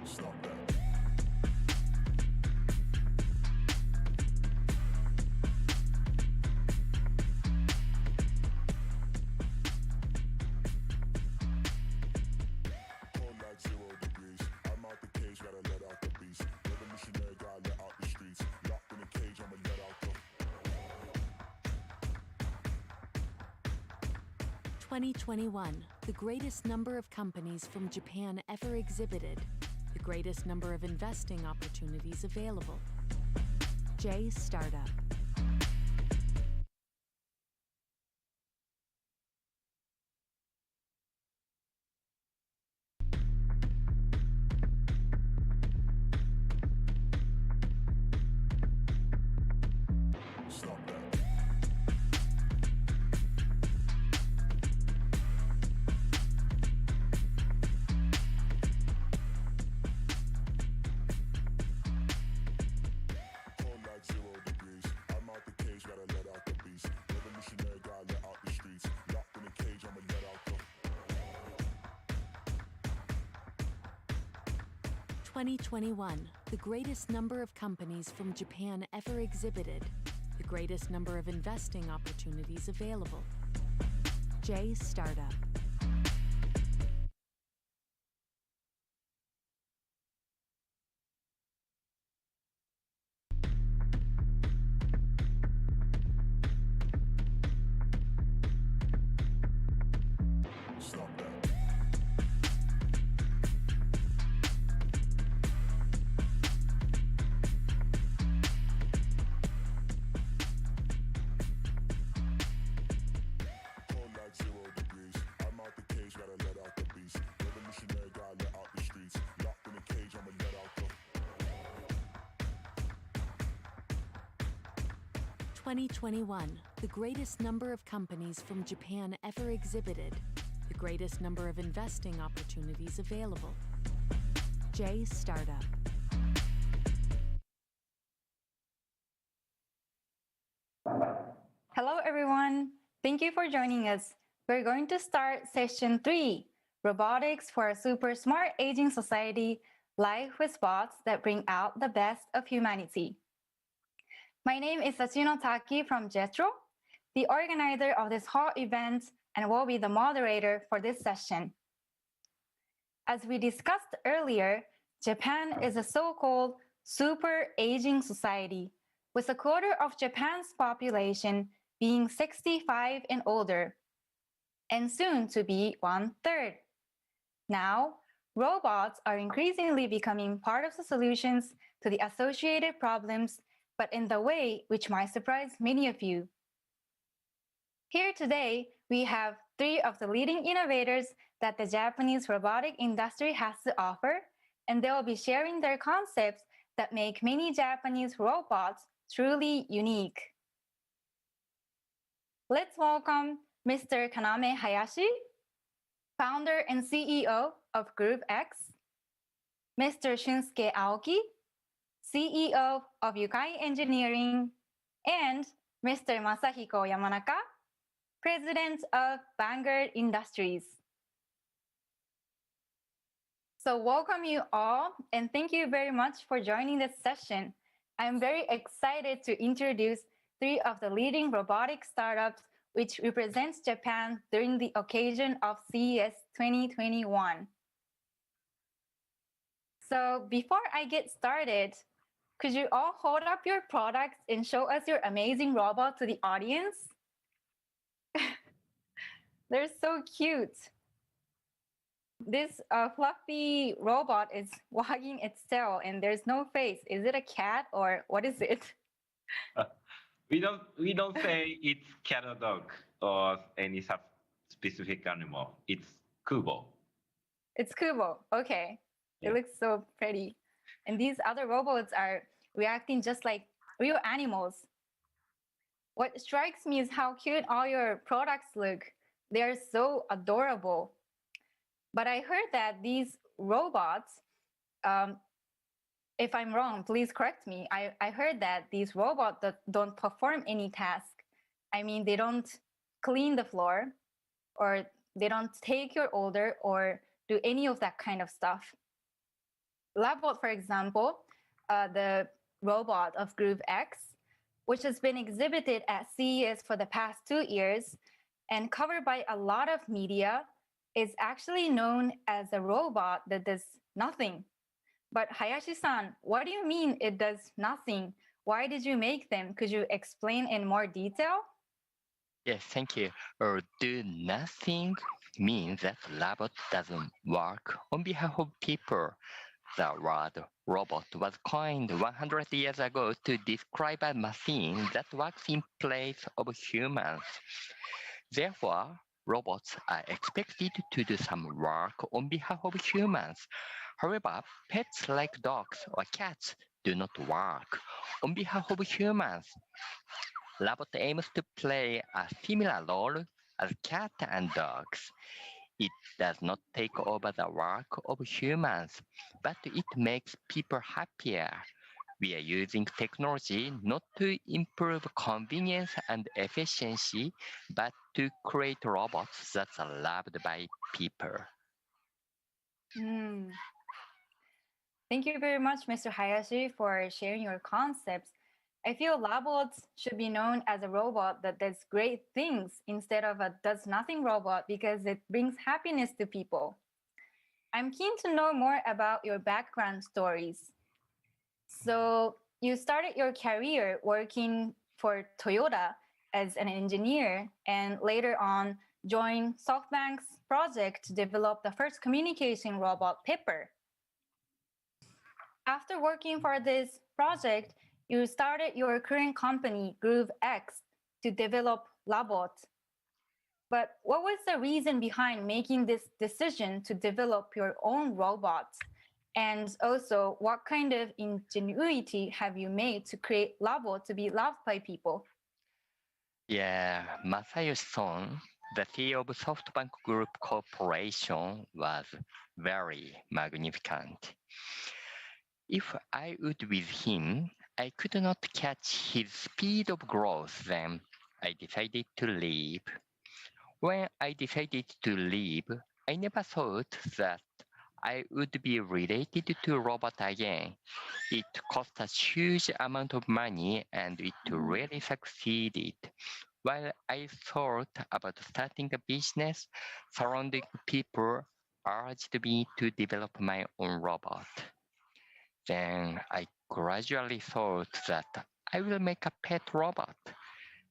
Stop that. Cold like 0 degrees. I'm out the cage, gotta let out the beast. Revolutionary, gotta let out the streets. Locked in a cage, I'ma let out the. 2021, the greatest number of companies from Japan ever exhibited, the greatest number of investing opportunities available. J Startup. Stop that. Cold like 0 degrees. I'm out the cage, gotta let out the beast. Revolutionary, gotta let out the streets. Locked in a cage, I'ma let out the. 2021, the greatest number of companies from Japan ever exhibited, the greatest number of investing opportunities available. J Startup. Stop that. Cold like 0 degrees. I'm out the cage, gotta let out the beast. Revolutionary, gotta let out the streets. Locked in a cage, I'ma let out the. 2021, the greatest number of companies from Japan ever exhibited, the greatest number of investing opportunities available. J Startup. Hello, everyone. Thank you for joining us. We're going to start session 3, Robotics for a Super Smart Aging Society, Life with Bots that Bring Out the Best of Humanity. My name is Sachino Taki from Jetro, the organizer of this whole event, and will be the moderator for this session. As we discussed earlier, Japan is a so-called super aging society, with a quarter of Japan's population being 65 and older, and soon to be 1/3. Now, robots are increasingly becoming part of the solutions to the associated problems, but in the way which might surprise many of you. Here today, we have 3 of the leading innovators that the Japanese robotic industry has to offer, and they will be sharing their concepts that make many Japanese robots truly unique. Let's welcome Mr. Kaname Hayashi, founder and CEO of Group X, Mr. Shunsuke Aoki, CEO of Yukai Engineering, and Mr. Masahiko Yamanaka, President of Vanguard Industries. So welcome you all, and thank you very much for joining this session. I'm very excited to introduce 3 of the leading robotic startups which represents Japan during the occasion of CES 2021. So before I get started, could you all hold up your products and show us your amazing robot to the audience? They're so cute. This fluffy robot is wagging its tail and there's no face. Is it a cat or what is it? We don't say it's cat or dog or any specific animal. It's Kubo. It's Kubo. Okay. Yeah. It looks so pretty. And these other robots are reacting just like real animals. What strikes me is how cute all your products look. They're so adorable. But I heard that these robots, if I'm wrong, please correct me. I heard that these robots don't perform any task. I mean, they don't clean the floor, or they don't take your order or do any of that kind of stuff. Labot, for example, the robot of Group X, which has been exhibited at CES for the past 2 years and covered by a lot of media, is actually known as a robot that does nothing. But Hayashi-san, what do you mean it does nothing? Why did you make them? Could you explain in more detail? Yes, thank you. Do nothing means that robot doesn't work on behalf of people. The word robot was coined 100 years ago to describe a machine that works in place of humans. Therefore, robots are expected to do some work on behalf of humans. However, pets like dogs or cats do not work on behalf of humans. Robot aims to play a similar role as cats and dogs. It does not take over the work of humans, but it makes people happier. We are using technology not to improve convenience and efficiency, but to create robots that are loved by people. Thank you very much, Mr. Hayashi, for sharing your concepts. I feel robots should be known as a robot that does great things instead of a does nothing robot, because it brings happiness to people. I'm keen to know more about your background stories. So you started your career working for Toyota as an engineer, and later on joined SoftBank's project to develop the first communication robot, Pepper. After working for this project, you started your current company, Groove X, to develop Labot. But what was the reason behind making this decision to develop your own robots? And also, what kind of ingenuity have you made to create Labot to be loved by people? Yeah, Masayoshi Son, the CEO of SoftBank Group Corporation, was very magnificent. If I would with him, I could not catch his speed of growth. Then I decided to leave. When I decided to leave, I never thought that I would be related to robot again. It cost a huge amount of money, and it really succeeded. While I thought about starting a business, surrounding people urged me to develop my own robot. Then I gradually thought that I will make a pet robot.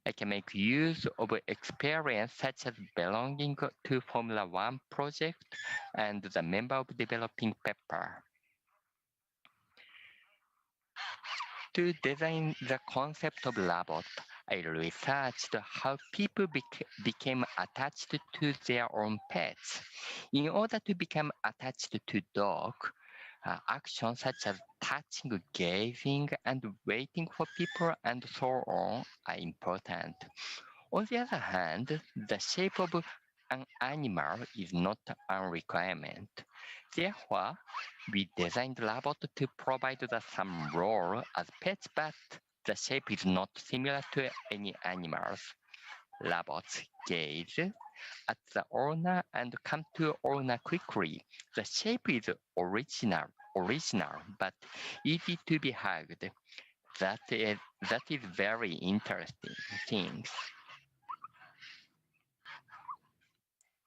I can make use of experience such as belonging to Formula One project and the member of developing Pepper. To design the concept of Labot, I researched how people became attached to their own pets. In order to become attached to dog, actions such as touching, gazing, and waiting for people and so on are important. On the other hand, the shape of an animal is not a requirement. Therefore, we designed Labot to provide some role as pets, but the shape is not similar to any animals. Labots gaze at the owner and come to owner quickly. The shape is original, but easy to be hugged. That is very interesting things.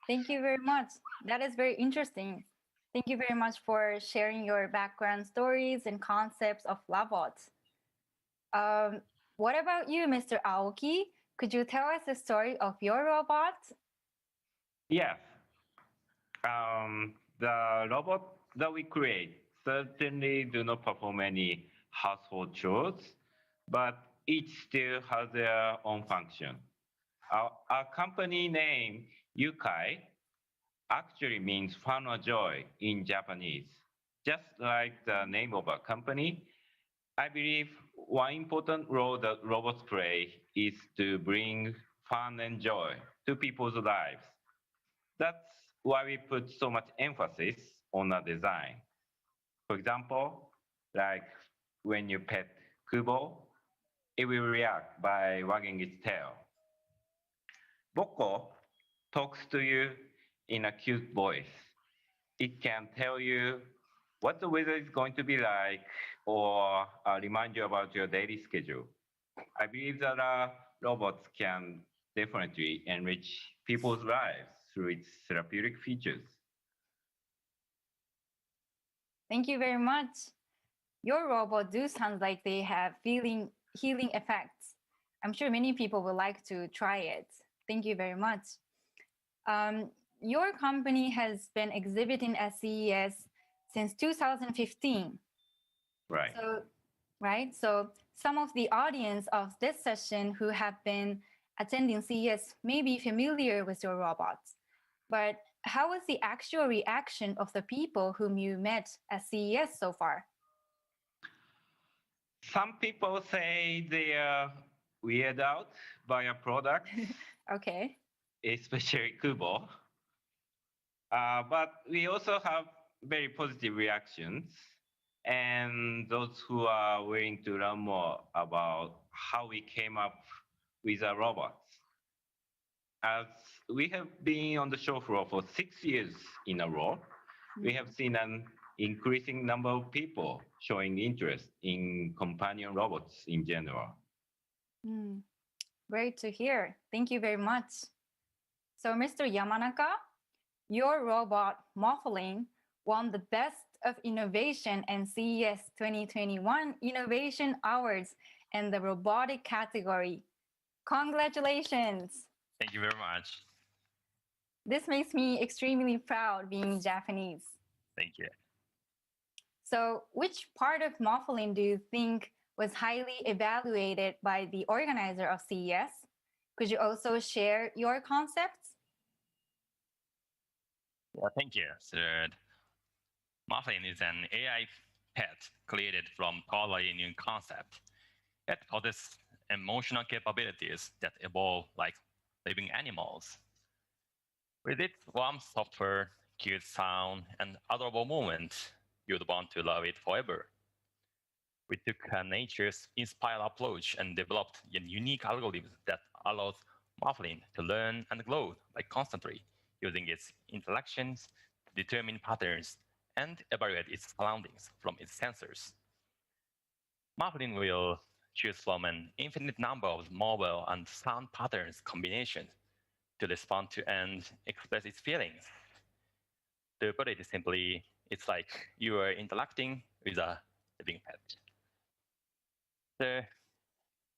Thank you very much. That is very interesting. Thank you very much for sharing your background stories and concepts of Labot. What about you, Mr. Aoki? Could you tell us the story of your robot? Yes. The robot that we create certainly do not perform any household chores, but each still has their own function. Our company name, Yukai, actually means fun or joy in Japanese. Just like the name of a company, I believe one important role that robots play is to bring fun and joy to people's lives. That's why we put so much emphasis on the design. For example, like when you pet Kubo, it will react by wagging its tail. Boko talks to you in a cute voice. It can tell you what the weather is going to be like or remind you about your daily schedule. I believe that robots can definitely enrich people's lives through its therapeutic features. Thank you very much. Your robot do sound like they have healing effects. I'm sure many people would like to try it. Thank you very much. Your company has been exhibiting at CES since 2015. Right. So some of the audience of this session who have been attending CES may be familiar with your robots. But how was the actual reaction of the people whom you met at CES so far? Some people say they are weirded out by a product. Okay. Especially Kubo. But we also have very positive reactions and those who are willing to learn more about how we came up with our robots. As we have been on the show floor for 6 years in a row, we have seen an increasing number of people showing interest in companion robots in general. Great to hear. Thank you very much. So, Mr. Yamanaka, your robot, Muffling, won the Best of Innovation and CES 2021 Innovation Awards in the robotic category. Congratulations! Thank you very much. This makes me extremely proud being Japanese. Thank you. So, which part of Muffling do you think was highly evaluated by the organizer of CES? Could you also share your concepts? Yeah, thank you. So, Muffin is an AI pet created from totally new concept. It possesses emotional capabilities that evolve like living animals. With its warm software, cute sound, and adorable movement, you'd want to love it forever. We took a nature-inspired approach and developed a unique algorithm that allows Muffin to learn and grow constantly, using its intellections to determine patterns and evaluate its surroundings from its sensors. Muffin will choose from an infinite number of mobile and sound patterns combinations to respond to and express its feelings. To put it simply, it's like you are interacting with a living pet. So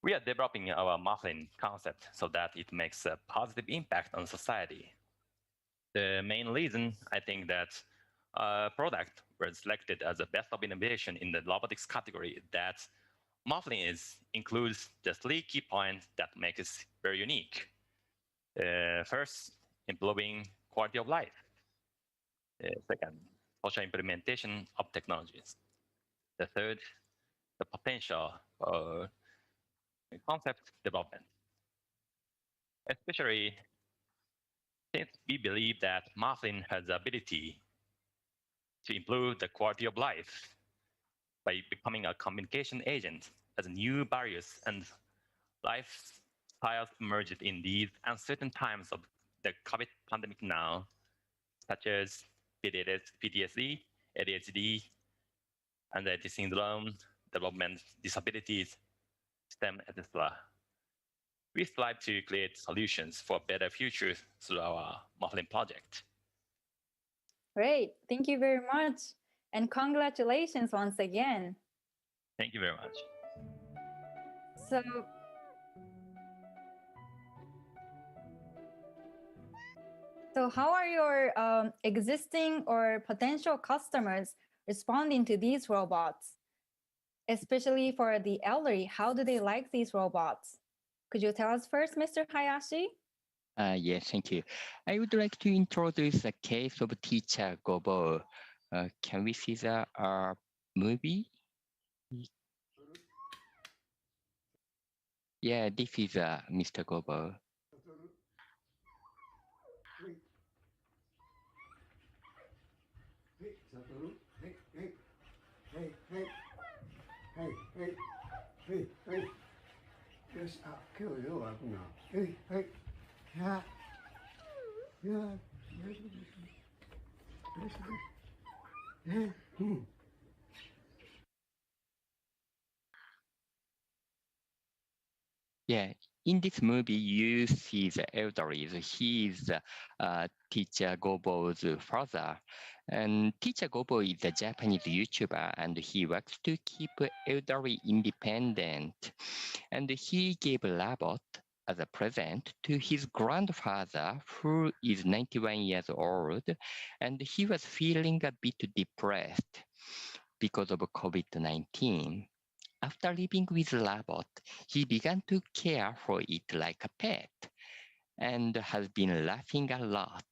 we are developing our Muffin concept so that it makes a positive impact on society. The main reason I think that a product was selected as the best of innovation in the robotics category that Muffin includes the 3 key points that make it very unique. First, improving quality of life. Second, social implementation of technologies. The third, the potential for concept development. Especially since we believe that Muffin has the ability to improve the quality of life by becoming a communication agent as new barriers and lifestyles emerged in these uncertain times of the COVID pandemic now, such as PTSD, ADHD, anxiety syndrome, development disabilities, STEM, etc. We strive to create solutions for a better future through our Muffin project. Great, thank you very much. And congratulations once again. Thank you very much. So how are your existing or potential customers responding to these robots? Especially for the elderly, how do they like these robots? Could you tell us first, Mr. Hayashi? Yes, thank you. I would like to introduce a case of teacher Gobo. Can we see the movie? Yeah, this is Mr. Gobo. Yeah, in this movie, you see the elderly. He is Teacher Gobo's father. And Teacher Gobo is a Japanese YouTuber, and he works to keep elderly independent. And he gave a robot as a present to his grandfather, who is 91 years old, and he was feeling a bit depressed because of COVID-19. After living with the robot, he began to care for it like a pet and has been laughing a lot.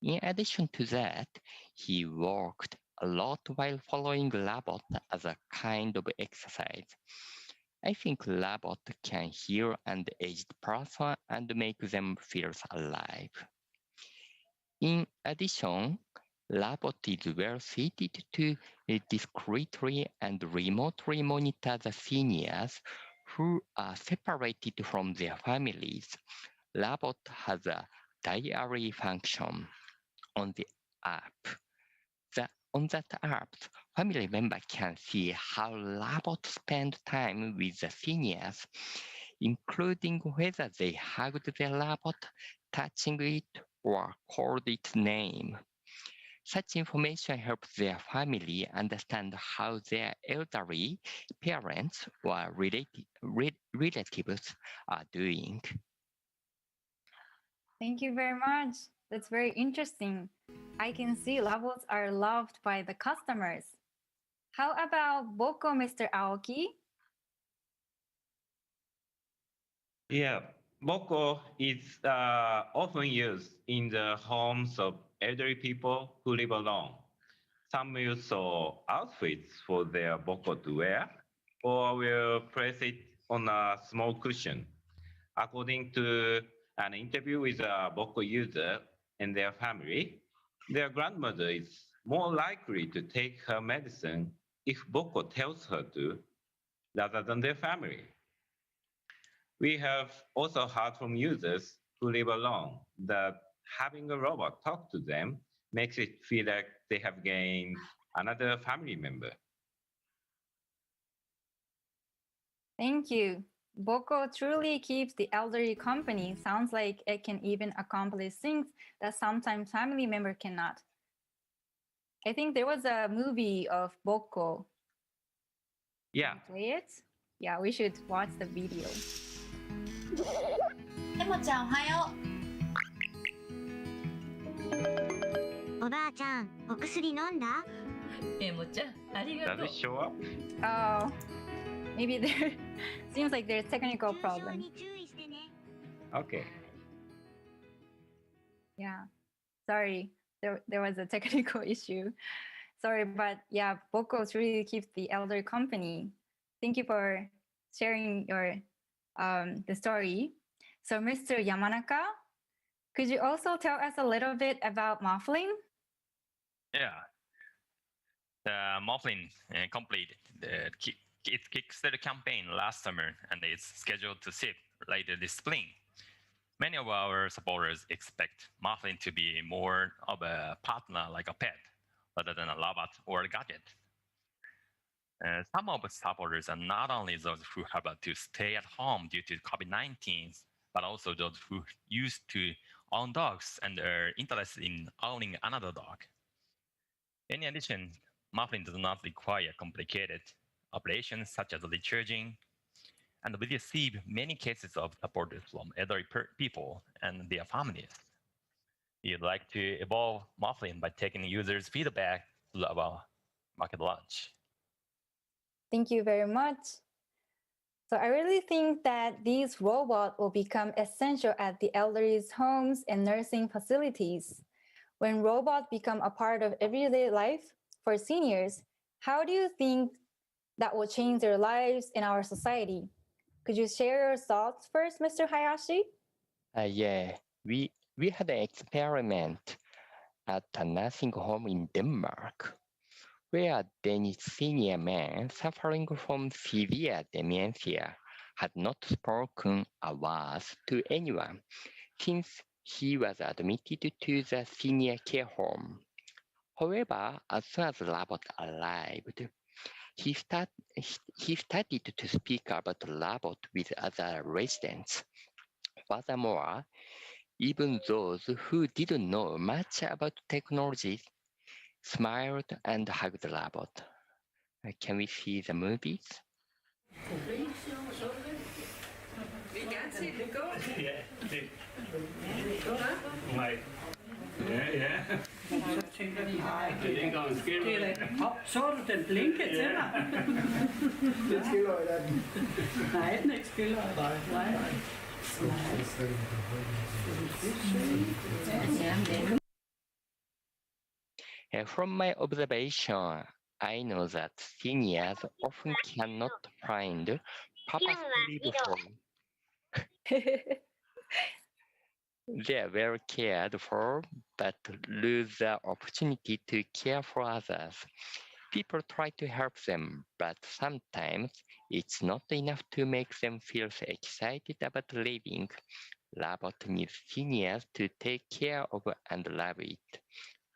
In addition to that, he walked a lot while following robot as a kind of exercise. I think robot can heal an aged person and make them feel alive. In addition, robot is well suited to discreetly and remotely monitor the seniors who are separated from their families. Robot has a diary function on the app. On that app, family members can see how robot spend time with the seniors, including whether they hugged the robot, touching it, or called its name. Such information helps their family understand how their elderly parents or relatives are doing. Thank you very much. That's very interesting. I can see robots are loved by the customers. How about Boko, Mr. Aoki? Yeah, Boko is often used in the homes of elderly people who live alone. Some use outfits for their Boko to wear, or will place it on a small cushion. According to an interview with a Boko user and their family, their grandmother is more likely to take her medicine if Boko tells her to, rather than their family. We have also heard from users who live alone that having a robot talk to them makes it feel like they have gained another family member. Thank you. Boko truly keeps the elderly company. Sounds like it can even accomplish things that sometimes family member cannot. I think there was a movie of Boko. Yeah. Play it? Yeah, we should watch the video. エモちゃんおはよう。おばあちゃん、お薬飲んだ？エモちゃん、ありがとう。Does it show up? Oh, maybe there seems like there's technical problem. Okay. Yeah, sorry, there was a technical issue. Sorry, but yeah, Boko really keeps the elder company. Thank you for sharing your the story. So, Mr. Yamanaka, could you also tell us a little bit about Muffling? Yeah. The Muffling completed its Kickstarter campaign last summer and is scheduled to ship later this spring. Many of our supporters expect Muffling to be more of a partner like a pet, rather than a robot or a gadget. Some of the supporters are not only those who have to stay at home due to COVID-19, but also those who used to own dogs and are interested in owning another dog. In addition, Muffling does not require complicated operations such as recharging, and we receive many cases of support from elderly people and their families. We'd like to evolve Muffling by taking users' feedback to our market launch. Thank you very much. So I really think that these robots will become essential at the elderly's homes and nursing facilities. When robots become a part of everyday life for seniors, how do you think that will change their lives in our society? Could you share your thoughts first, Mr. Hayashi? Yeah, we had an experiment at a nursing home in Denmark, where a Danish senior man suffering from severe dementia had not spoken a word to anyone since he was admitted to the senior care home. However, as soon as the robot arrived, he started to speak about the robot with other residents. Furthermore, even those who didn't know much about technology smiled and hugged the robot. Can we see the movies? We can see it go. Yeah. Like, yeah. Så du den blinke til mig? Den skiller i den. Nej, den ikke skiller. Nej. From my observation, I know that seniors often cannot find purposefully for they are very cared for, but lose the opportunity to care for others. People try to help them, but sometimes it's not enough to make them feel so excited about living. Robot needs seniors to take care of and love it.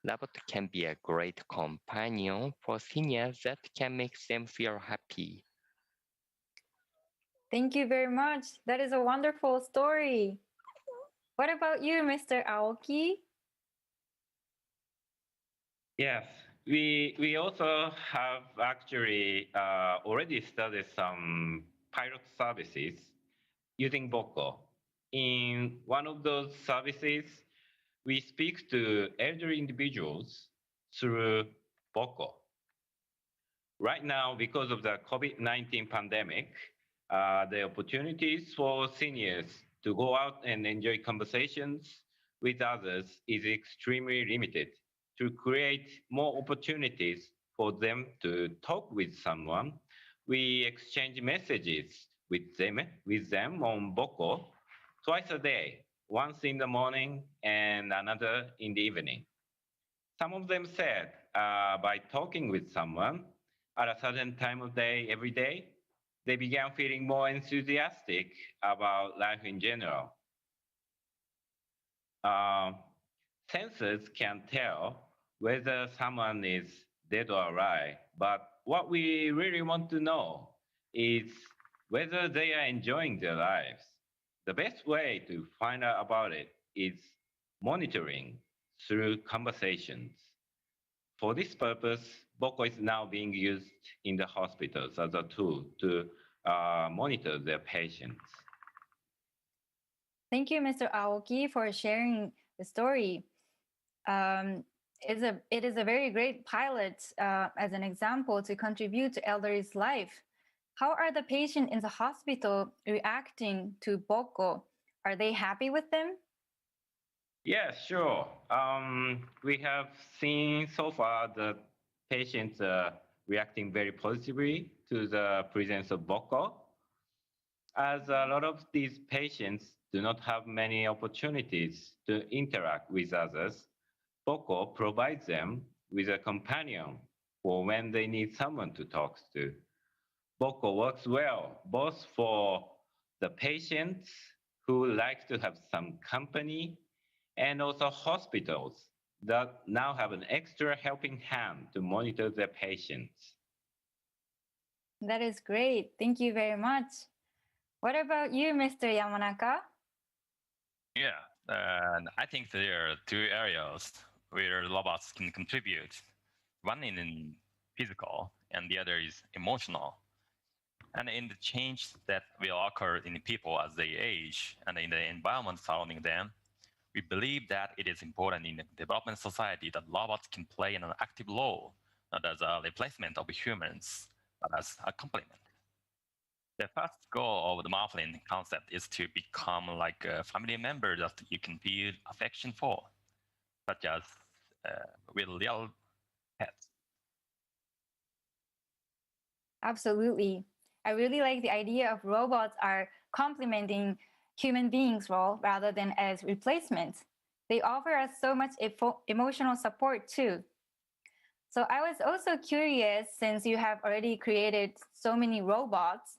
Robot can be a great companion for seniors that can make them feel happy. Thank you very much. That is a wonderful story. What about you, Mr. Aoki? Yes, we also have actually already started some pilot services using Boko. In one of those services, we speak to elderly individuals through Boko. Right now, because of the COVID-19 pandemic, the opportunities for seniors to go out and enjoy conversations with others is extremely limited. To create more opportunities for them to talk with someone, we exchange messages with them on Boko twice a day, once in the morning and another in the evening. Some of them said by talking with someone at a certain time of day every day, they began feeling more enthusiastic about life in general. Sensors can tell whether someone is dead or alive, but what we really want to know is whether they are enjoying their lives. The best way to find out about it is monitoring through conversations. For this purpose, Boko is now being used in the hospitals as a tool to monitor their patients. Thank you, Mr. Aoki, for sharing the story. It is a very great pilot as an example to contribute to elderly's life. How are the patients in the hospital reacting to Boko? Are they happy with them? Yes, sure. We have seen so far the patients reacting very positively to the presence of Boko. As a lot of these patients do not have many opportunities to interact with others, Boko provides them with a companion for when they need someone to talk to. Boko works well both for the patients who like to have some company and also hospitals that now have an extra helping hand to monitor their patients. That is great. Thank you very much. What about you, Mr. Yamanaka? Yeah, and I think there are two areas where robots can contribute. One is in physical, and the other is emotional. And in the change that will occur in people as they age and in the environment surrounding them, we believe that it is important in the development society that robots can play an active role, not as a replacement of humans, but as a complement. The first goal of the Marlin concept is to become like a family member that you can feel affection for, such as with real pets. Absolutely. I really like the idea of robots are complementing human beings' role rather than as replacements. They offer us so much emotional support too. So I was also curious, since you have already created so many robots,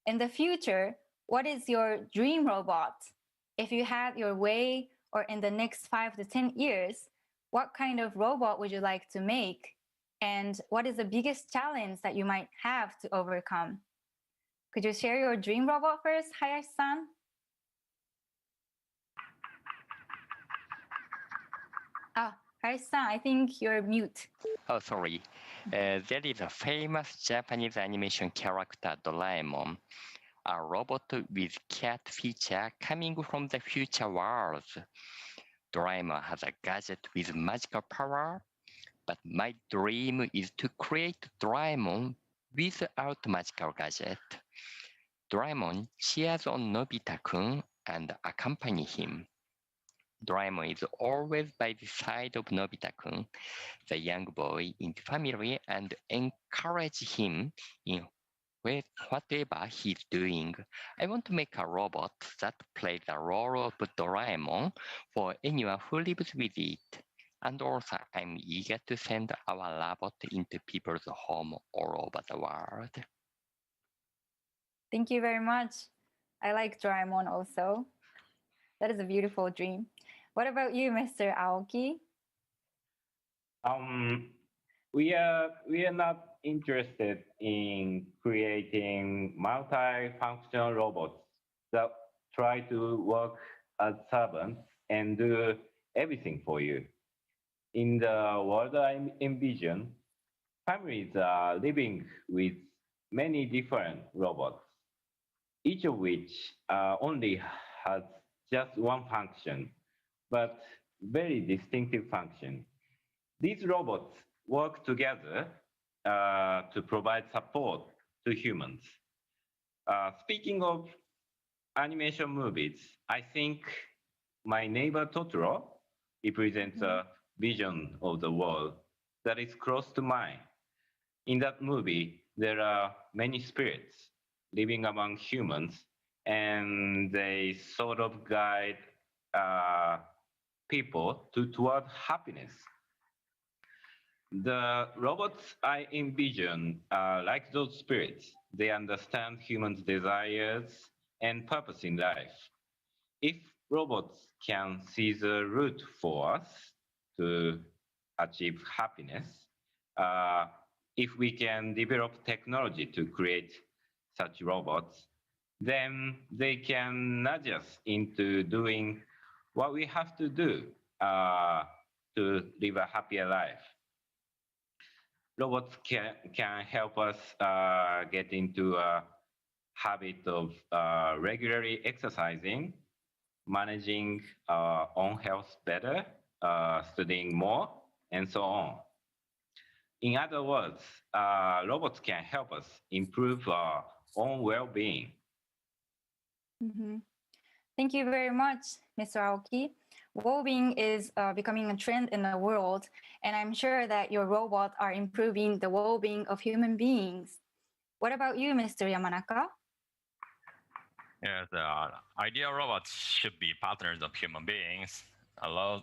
in the future, what is your dream robot? If you had your way, or in the next 5 to 10 years, what kind of robot would you like to make? And what is the biggest challenge that you might have to overcome? Could you share your dream robot first, Hayashi-san? Hayashi-san, I think you're mute. Oh, sorry. There is a famous Japanese animation character, Doraemon, a robot with cat feature coming from the future world. Doraemon has a gadget with magical power, but my dream is to create Doraemon without magical gadget. Doraemon cheers on Nobita-kun and accompany him. Doraemon is always by the side of Nobita-kun, the young boy in the family, and encourage him in whatever he's doing. I want to make a robot that plays the role of Doraemon for anyone who lives with it. And also, I'm eager to send our robot into people's home all over the world. Thank you very much. I like Doraemon also. That is a beautiful dream. What about you, Mr. Aoki? We are not interested in creating multi-functional robots that try to work as servants and do everything for you. In the world I envision, families are living with many different robots, each of which only has just one function, but very distinctive function. These robots work together to provide support to humans. Speaking of animation movies, I think My Neighbor Totoro represents a vision of the world that is close to mine. In that movie, there are many spirits living among humans, and they sort of guide people toward happiness. The robots I envision are like those spirits. They understand humans' desires and purpose in life. If robots can see the route for us to achieve happiness, if we can develop technology to create such robots, then they can nudge us into doing what we have to do to live a happier life. Robots can help us get into a habit of regularly exercising, managing our own health better, studying more, and so on. In other words, robots can help us improve our own well-being. Thank you very much, Mr. Aoki. Well-being is becoming a trend in the world, and I'm sure that your robots are improving the well-being of human beings. What about you, Mr. Yamanaka? Yes, ideal robots should be partners of human beings. Although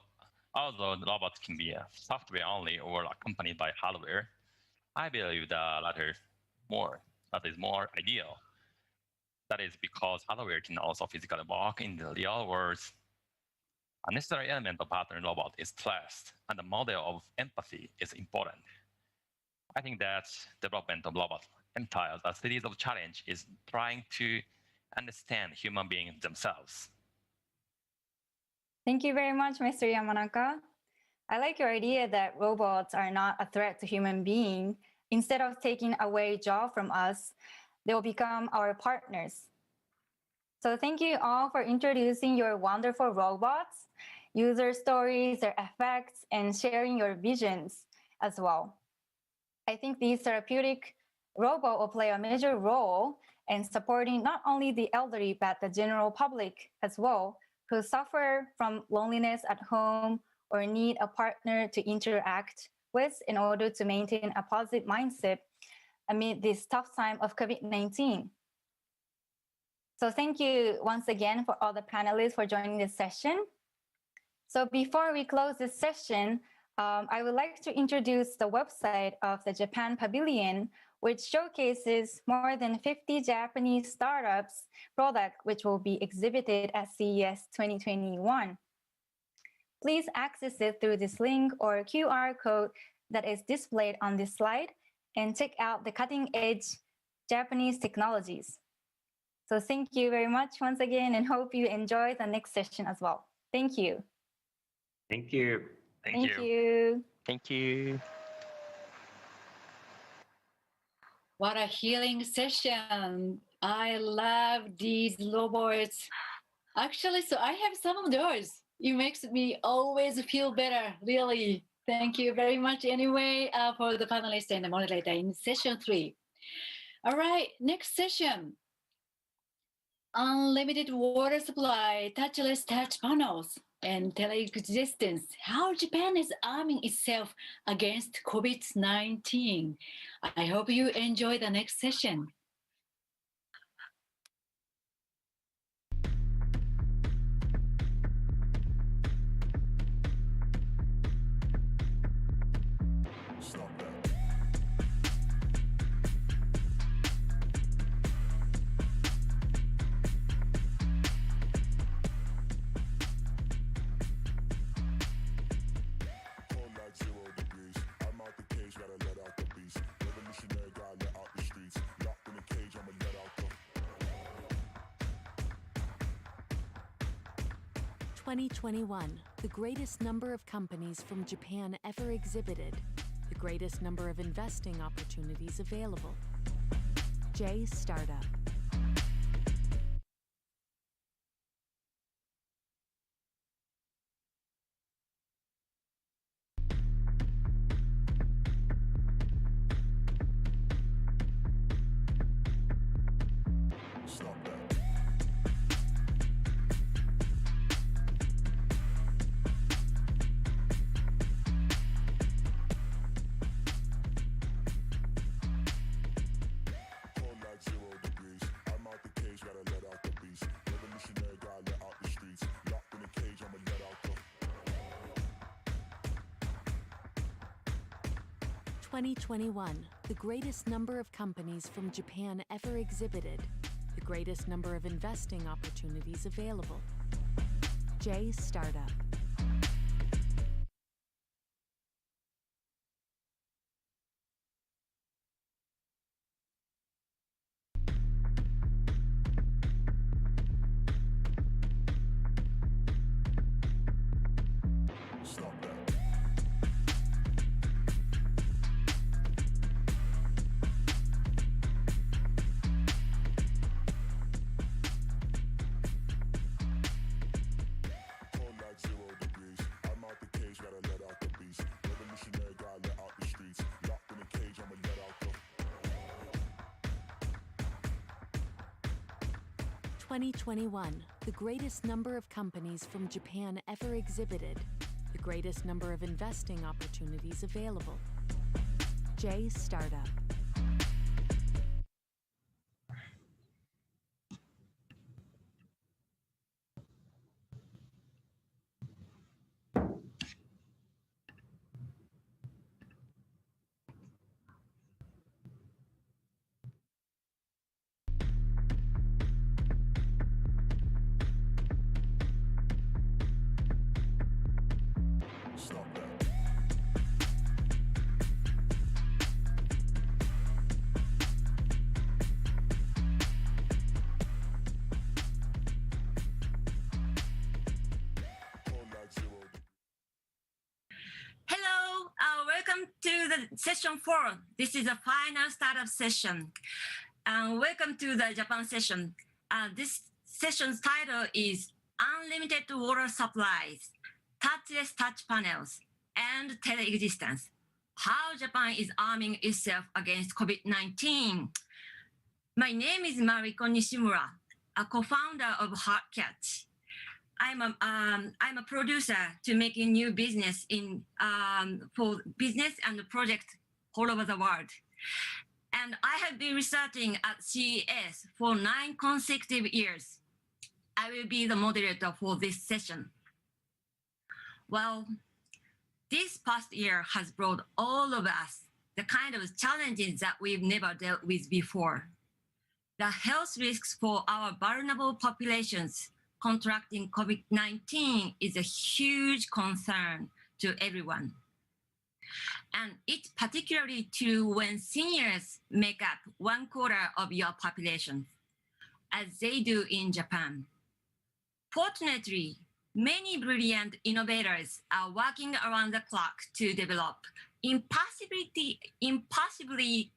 the robots can be software only or accompanied by hardware, I believe the latter is more ideal. That is because hardware can also physically work in the real world. A necessary element of partner robot is trust, and the model of empathy is important. I think that development of robots entails a series of challenges is trying to understand human beings themselves. Thank you very much, Mr. Yamanaka. I like your idea that robots are not a threat to human beings. Instead of taking away jobs from us, they will become our partners. So thank you all for introducing your wonderful robots, user stories, their effects, and sharing your visions as well. I think these therapeutic robots will play a major role in supporting not only the elderly, but the general public as well, who suffer from loneliness at home or need a partner to interact with in order to maintain a positive mindset. amid this tough time of COVID-19. So thank you once again for all the panelists for joining this session. So before we close this session, I would like to introduce the website of the Japan Pavilion, which showcases more than 50 Japanese startups products which will be exhibited at CES 2021. Please access it through this link or QR code that is displayed on this slide and check out the cutting-edge Japanese technologies. So thank you very much once again and hope you enjoy the next session as well. Thank you. Thank you. Thank you. Thank you. What a healing session. I love these robots. Actually, so I have some of those. It makes me always feel better, really. Thank you very much anyway for the panelists and the moderator in session 3. All right, next session. Unlimited water supply, touchless touch panels, and Telexistence. How Japan is arming itself against COVID-19. I hope you enjoy the next session. In 2021, the greatest number of companies from Japan ever exhibited, the greatest number of investing opportunities available. J Startup. In 2021, the greatest number of companies from Japan ever exhibited, the greatest number of investing opportunities available. J Startup. In 2021, the greatest number of companies from Japan ever exhibited, the greatest number of investing opportunities available. J Startup. Hello, welcome to the session 4. This is the final startup session. Welcome to the Japan session. This session's title is Unlimited Water Supplies, Touchless Touch Panels, and Telexistence. How Japan is arming itself against COVID-19. My name is Mariko Nishimura, a co-founder of Heartcatch. I'm a producer to making new business for business and project all over the world. And I have been researching at CES for 9 consecutive years. I will be the moderator for this session. Well, this past year has brought all of us the kind of challenges that we've never dealt with before. The health risks for our vulnerable populations contracting COVID-19 is a huge concern to everyone. And it's particularly true when seniors make up 1/4 of your population, as they do in Japan. Fortunately, many brilliant innovators are working around the clock to develop impossibly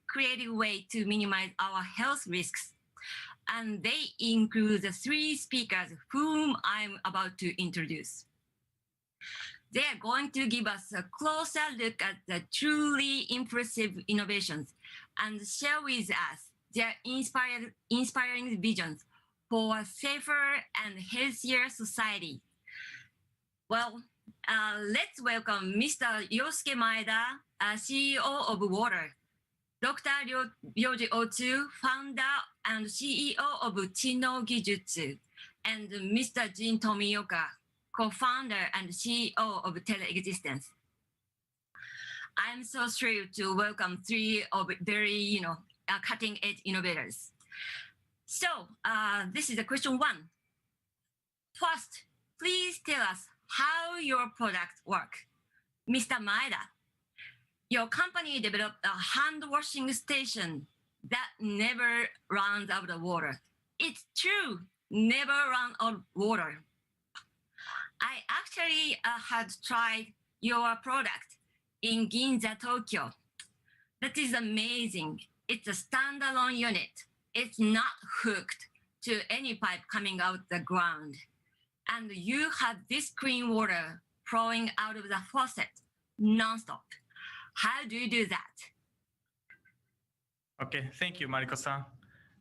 creative way to minimize our health risks. And they include the 3 speakers whom I'm about to introduce. They are going to give us a closer look at the truly impressive innovations and share with us their inspiring visions for a safer and healthier society. Well, let's welcome Mr. Yosuke Maeda, CEO of Water, Dr. Ryoji Otsu, founder and CEO of Chinno Gijutsu, and Mr. Jin Tomioka, co-founder and CEO of Telexistence. I'm so thrilled to welcome 3 of very, cutting-edge innovators. So this is the question 1. First, please tell us how your products work. Mr. Maeda, your company developed a hand washing station that never runs out of water. It's true, never run out of water. I actually had tried your product in Ginza, Tokyo. That is amazing. It's a standalone unit. It's not hooked to any pipe coming out the ground. And you have this clean water flowing out of the faucet nonstop. How do you do that? Okay, thank you, Mariko-san.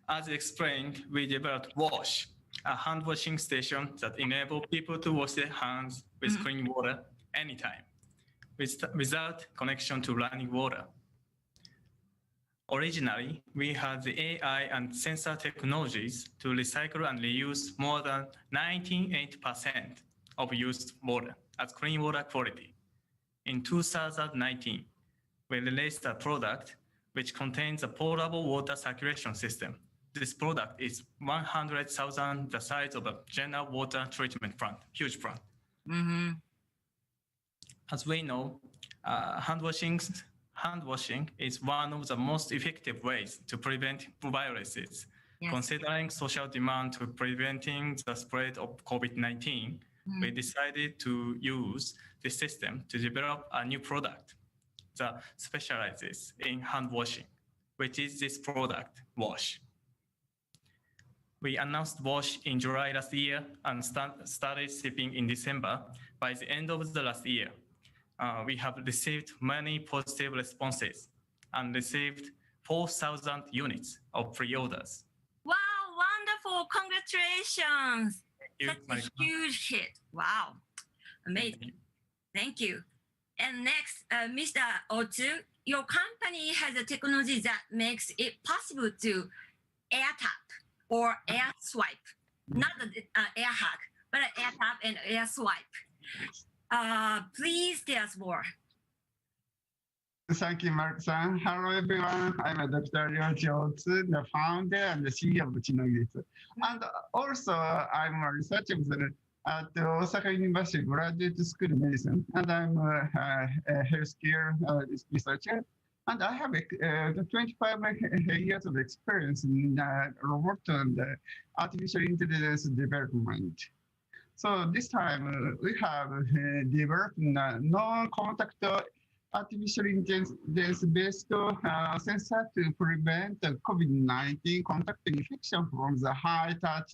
As explained, we developed Wash, a hand washing station that enables people to wash their hands with clean water anytime, without connection to running water. Originally, we had the AI and sensor technologies to recycle and reuse more than 98% of used water as clean water quality. In 2019, we released a product which contains a portable water circulation system. This product is 100,000 the size of a general water treatment plant, huge plant. As we know, hand washing is one of the most effective ways to prevent viruses. Yes. Considering social demand to preventing the spread of COVID-19, we decided to use this system to develop a new product that specializes in hand washing, which is this product, Wash. We announced Wash in July last year and started shipping in December. By the end of the last year, we have received many positive responses and received 4,000 units of pre-orders. Wow, wonderful, congratulations. Thank you, That's a huge hit. Wow, amazing. Thank you. And next, Mr. Otsu, your company has a technology that makes it possible to air tap or air swipe, not an air hug, but an air tap and air swipe. Please tell us more. Thank you, Mark-san. Hello, everyone. I'm Dr. Ryoji Otsu, the founder and the CEO of Chinno Gijutsu. And also, I'm a researcher at the Osaka University Graduate School of Medicine, and I'm a healthcare researcher. And I have 25 years of experience in robot and artificial intelligence development. So this time we have developed a non-contact artificial intelligence-based sensor to prevent COVID-19 contact infection from the high-touch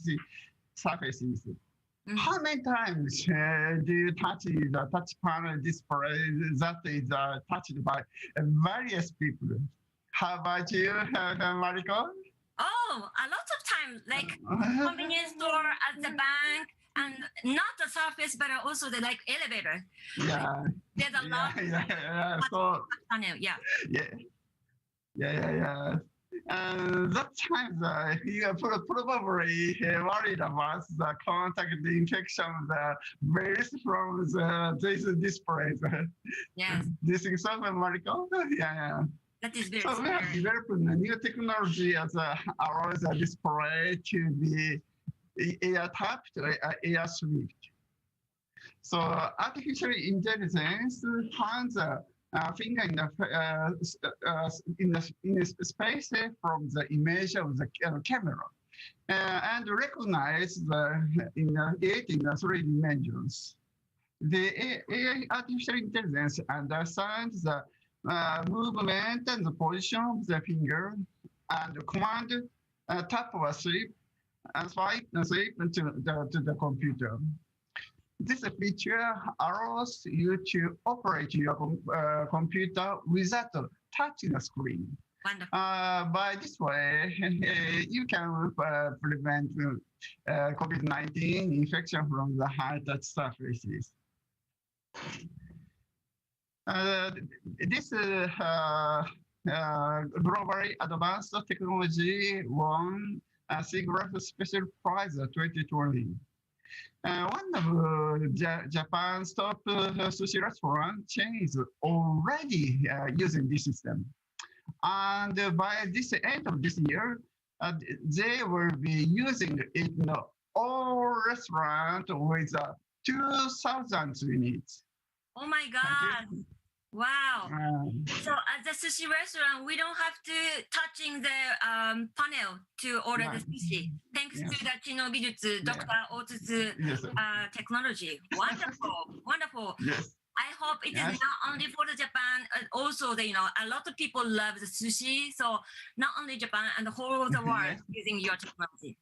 surfaces. How many times do you touch the touch panel display that is touched by various people? How about you, Mariko? Oh, a lot of times, like convenience store, at the bank, and not the surface, but also the elevator. Yeah. There's a lot. So, panel. Yeah. Yeah. And that time, you are probably worried about the contact infection, the virus from this display. Yes. This is something Mariko? Yeah. That is very So we have developed a new technology as allows the display to be air tapped, air swept. So artificial intelligence finds a finger in the space from the image of the camera and recognize it in the 3 dimensions. The AI artificial intelligence understands the movement and the position of the finger and command tap or swipe to the computer. This feature allows you to operate your computer without touching the screen. Wonderful. By this way, you can prevent COVID-19 infection from the high-touch surfaces. This globally advanced technology won a SIGGRAPH Special Prize 2020. One of Japan's top sushi restaurant chains already using this system. And by this end of this year, they will be using it in all restaurants with 2,000 units. Oh my God. Wow. So at the sushi restaurant, we don't have to touching the panel to order the sushi. Thanks to the Chinobijutsu, Dr. Otsu's technology. Wonderful, wonderful. Yes. I hope it is not only for the Japan, also the, a lot of people love the sushi. So not only Japan and the whole of the world using your technology.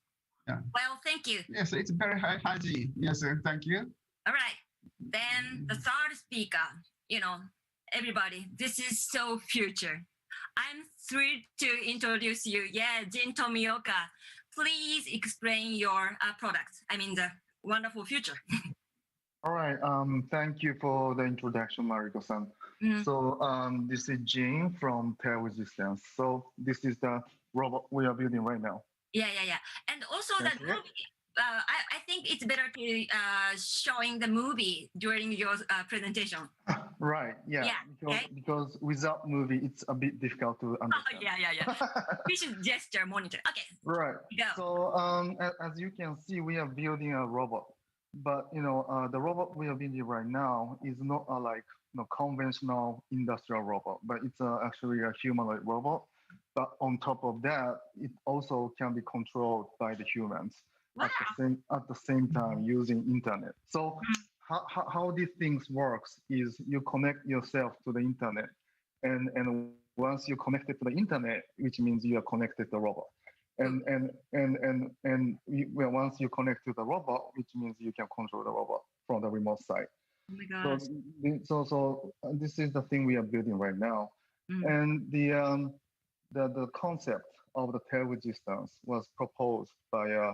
Well, thank you. Yes, it's very high hygiene. Yes, thank you. All right. Then the third speaker, everybody, this is so future. I'm thrilled to introduce you. Yeah, Jin Tomioka. Please explain your product. I mean, the wonderful future. All right. Thank you for the introduction, Mariko-san. So this is Jin from Telexistence. So this is the robot we are building right now. Yeah. And also that movie. I think it's better to showing the movie during your presentation. Right. Yeah. Because without movie, it's a bit difficult to understand. Yeah. We should gesture monitor. Okay. Right. Go. So as you can see, we are building a robot, but the robot we are building right now is not like conventional industrial robot, but it's actually a humanoid robot. But on top of that, it also can be controlled by the humans. At the same time using internet. So how these things works is you connect yourself to the internet, and once you connect it to the internet, which means you are connected to the robot, and once you connect to the robot, which means you can control the robot from the remote site. Oh my gosh. So this is the thing we are building right now, and the concept of the Telexistence was proposed by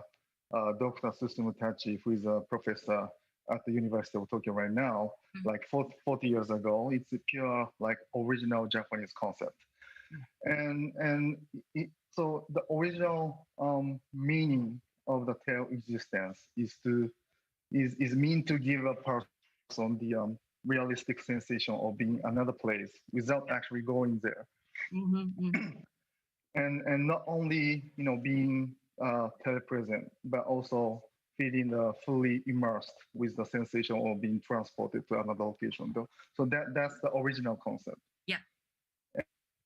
Dr. Susumu Tachi, who is a professor at the University of Tokyo right now, like 40 years ago. It's a pure, original Japanese concept. So the original meaning of the Telexistence is mean to give a person the realistic sensation of being another place without actually going there. And not only being telepresent, but also feeling fully immersed with the sensation of being transported to another location. So that's the original concept. Yeah.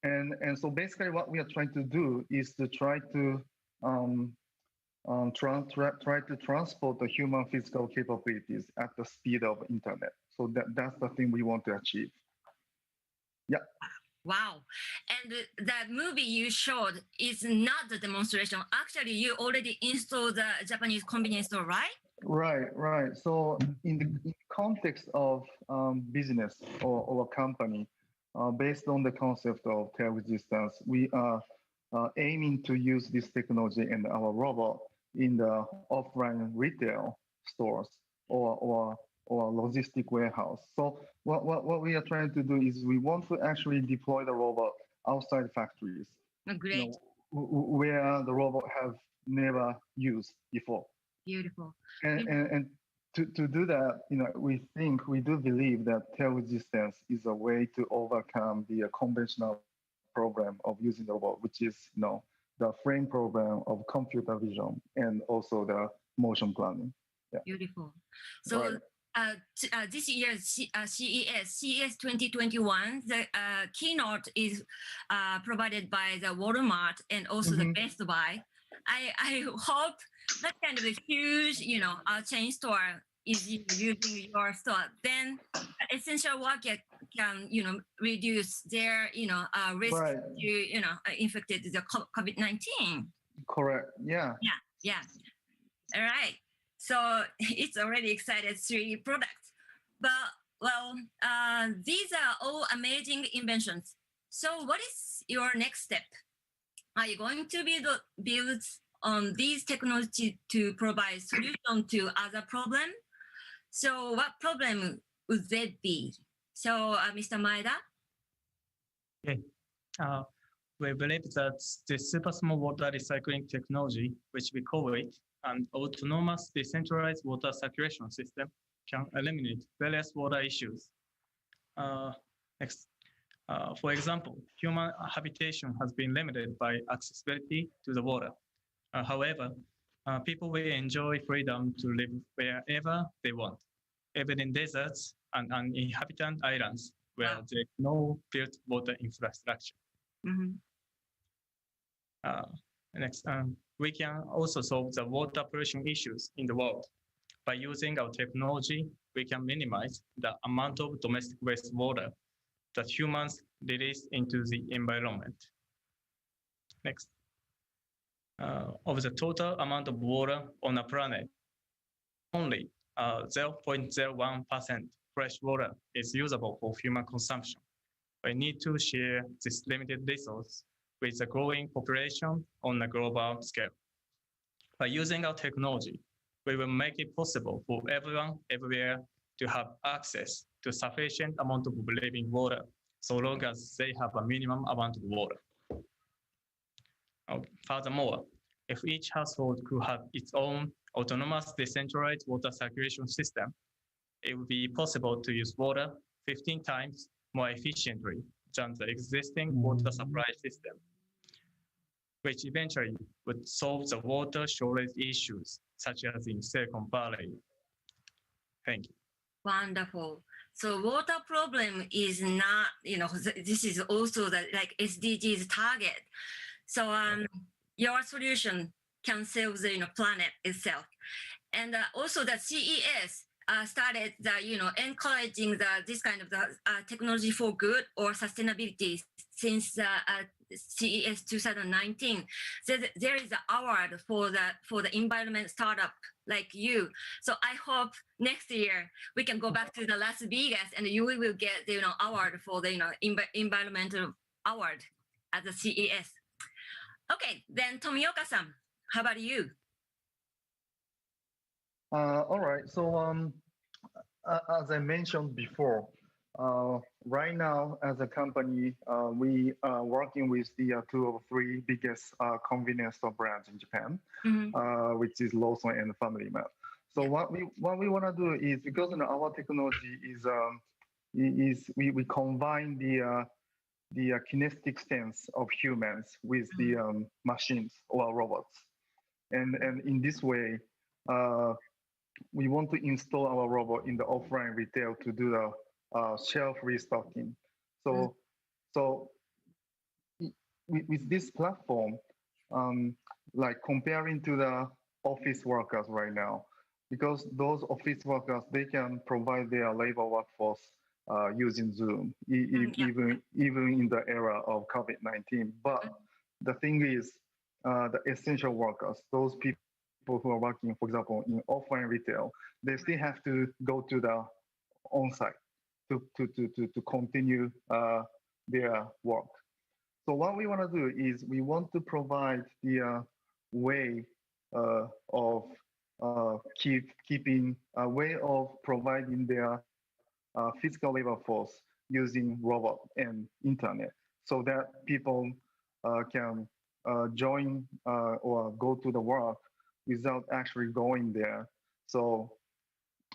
And so basically what we are trying to do is to try to try to transport the human physical capabilities at the speed of internet. So that's the thing we want to achieve. Yeah. Wow. And that movie you showed is not the demonstration. Actually, you already installed the Japanese convenience store, right? Right. So in the context of business or a company, based on the concept of Telexistence, we are aiming to use this technology and our robot in the offline retail stores or logistic warehouse. So what we are trying to do is we want to actually deploy the robot outside factories. Great. where the robot have never used before. Beautiful. And to do that, we do believe that Telexistence is a way to overcome the conventional program of using the robot, which is, the frame program of computer vision and also the motion planning. Yeah. Beautiful. So this year's CES 2021, the keynote is provided by the Walmart and also the Best Buy. I hope that kind of a huge, chain store is using your store. Then essential worker can, reduce their, risk to, infected the COVID-19. Correct. Yeah. Yeah. All right. So it's already excited 3 products. But these are all amazing inventions. So what is your next step? Are you going to build on these technology to provide solution to other problem? So what problem would that be? So Mr. Maeda? Okay. We believe that the super small water recycling technology, which we call it, an autonomous decentralized water circulation system, can eliminate various water issues. Next. For example, human habitation has been limited by accessibility to the water. However, people will enjoy freedom to live wherever they want, even in deserts and uninhabited islands where there is no built water infrastructure. Next, we can also solve the water pollution issues in the world. By using our technology, we can minimize the amount of domestic wastewater that humans release into the environment. Next. Of the total amount of water on a planet, only 0.01% fresh water is usable for human consumption. We need to share this limited resource with the growing population on a global scale. By using our technology, we will make it possible for everyone, everywhere, to have access to sufficient amount of living water, so long as they have a minimum amount of water. Furthermore, if each household could have its own autonomous decentralized water circulation system, it would be possible to use water 15 times more efficiently than the existing water supply system, which eventually would solve the water shortage issues, such as in Silicon Valley. Thank you. Wonderful. So water problem is not, this is also the SDGs target. So your solution can save the planet itself. And also the CES started encouraging this kind of technology for good or sustainability since CES 2019. So there is an award for the environment startup like you. So I hope next year we can go back to the Las Vegas and you will get the award for the environmental award at the CES. Okay, then Tomioka-san, how about you? All right. So as I mentioned before, right now as a company, we are working with the 2 or 3 biggest convenience store brands in Japan, which is Lawson and Family Mart. So what we want to do is, because our technology is we combine the kinesthetic sense of humans with the machines or robots, and in this way, we want to install our robot in the offline retail to do the shelf restocking. So with this platform, like comparing to the office workers right now, because those office workers, they can provide their labor workforce using Zoom, even in the era of COVID-19. But the thing is, the essential workers, those people who are working, for example, in offline retail, they still have to go to the on-site to continue their work. So what we want to do is we want to provide the way of keeping a way of providing their physical labor force using robot and internet, so that people can join or go to the work without actually going there. So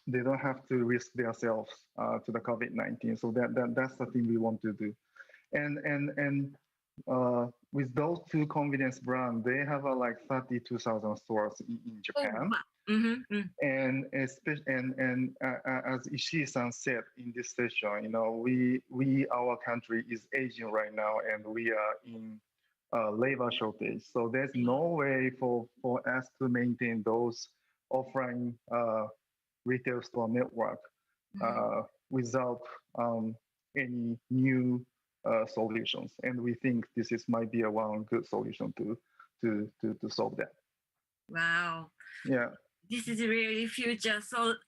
they don't have to risk themselves to the COVID-19. So that's the thing we want to do. And with those two convenience brands, they have like 32,000 stores in Japan. And especially and as Ishii-san said in this session, our country is aging right now, and we are in labor shortage. So there's no way for us to maintain those offline retail store network without any new solutions. And we think this might be one good solution to solve that. Wow. Yeah. This is really future. So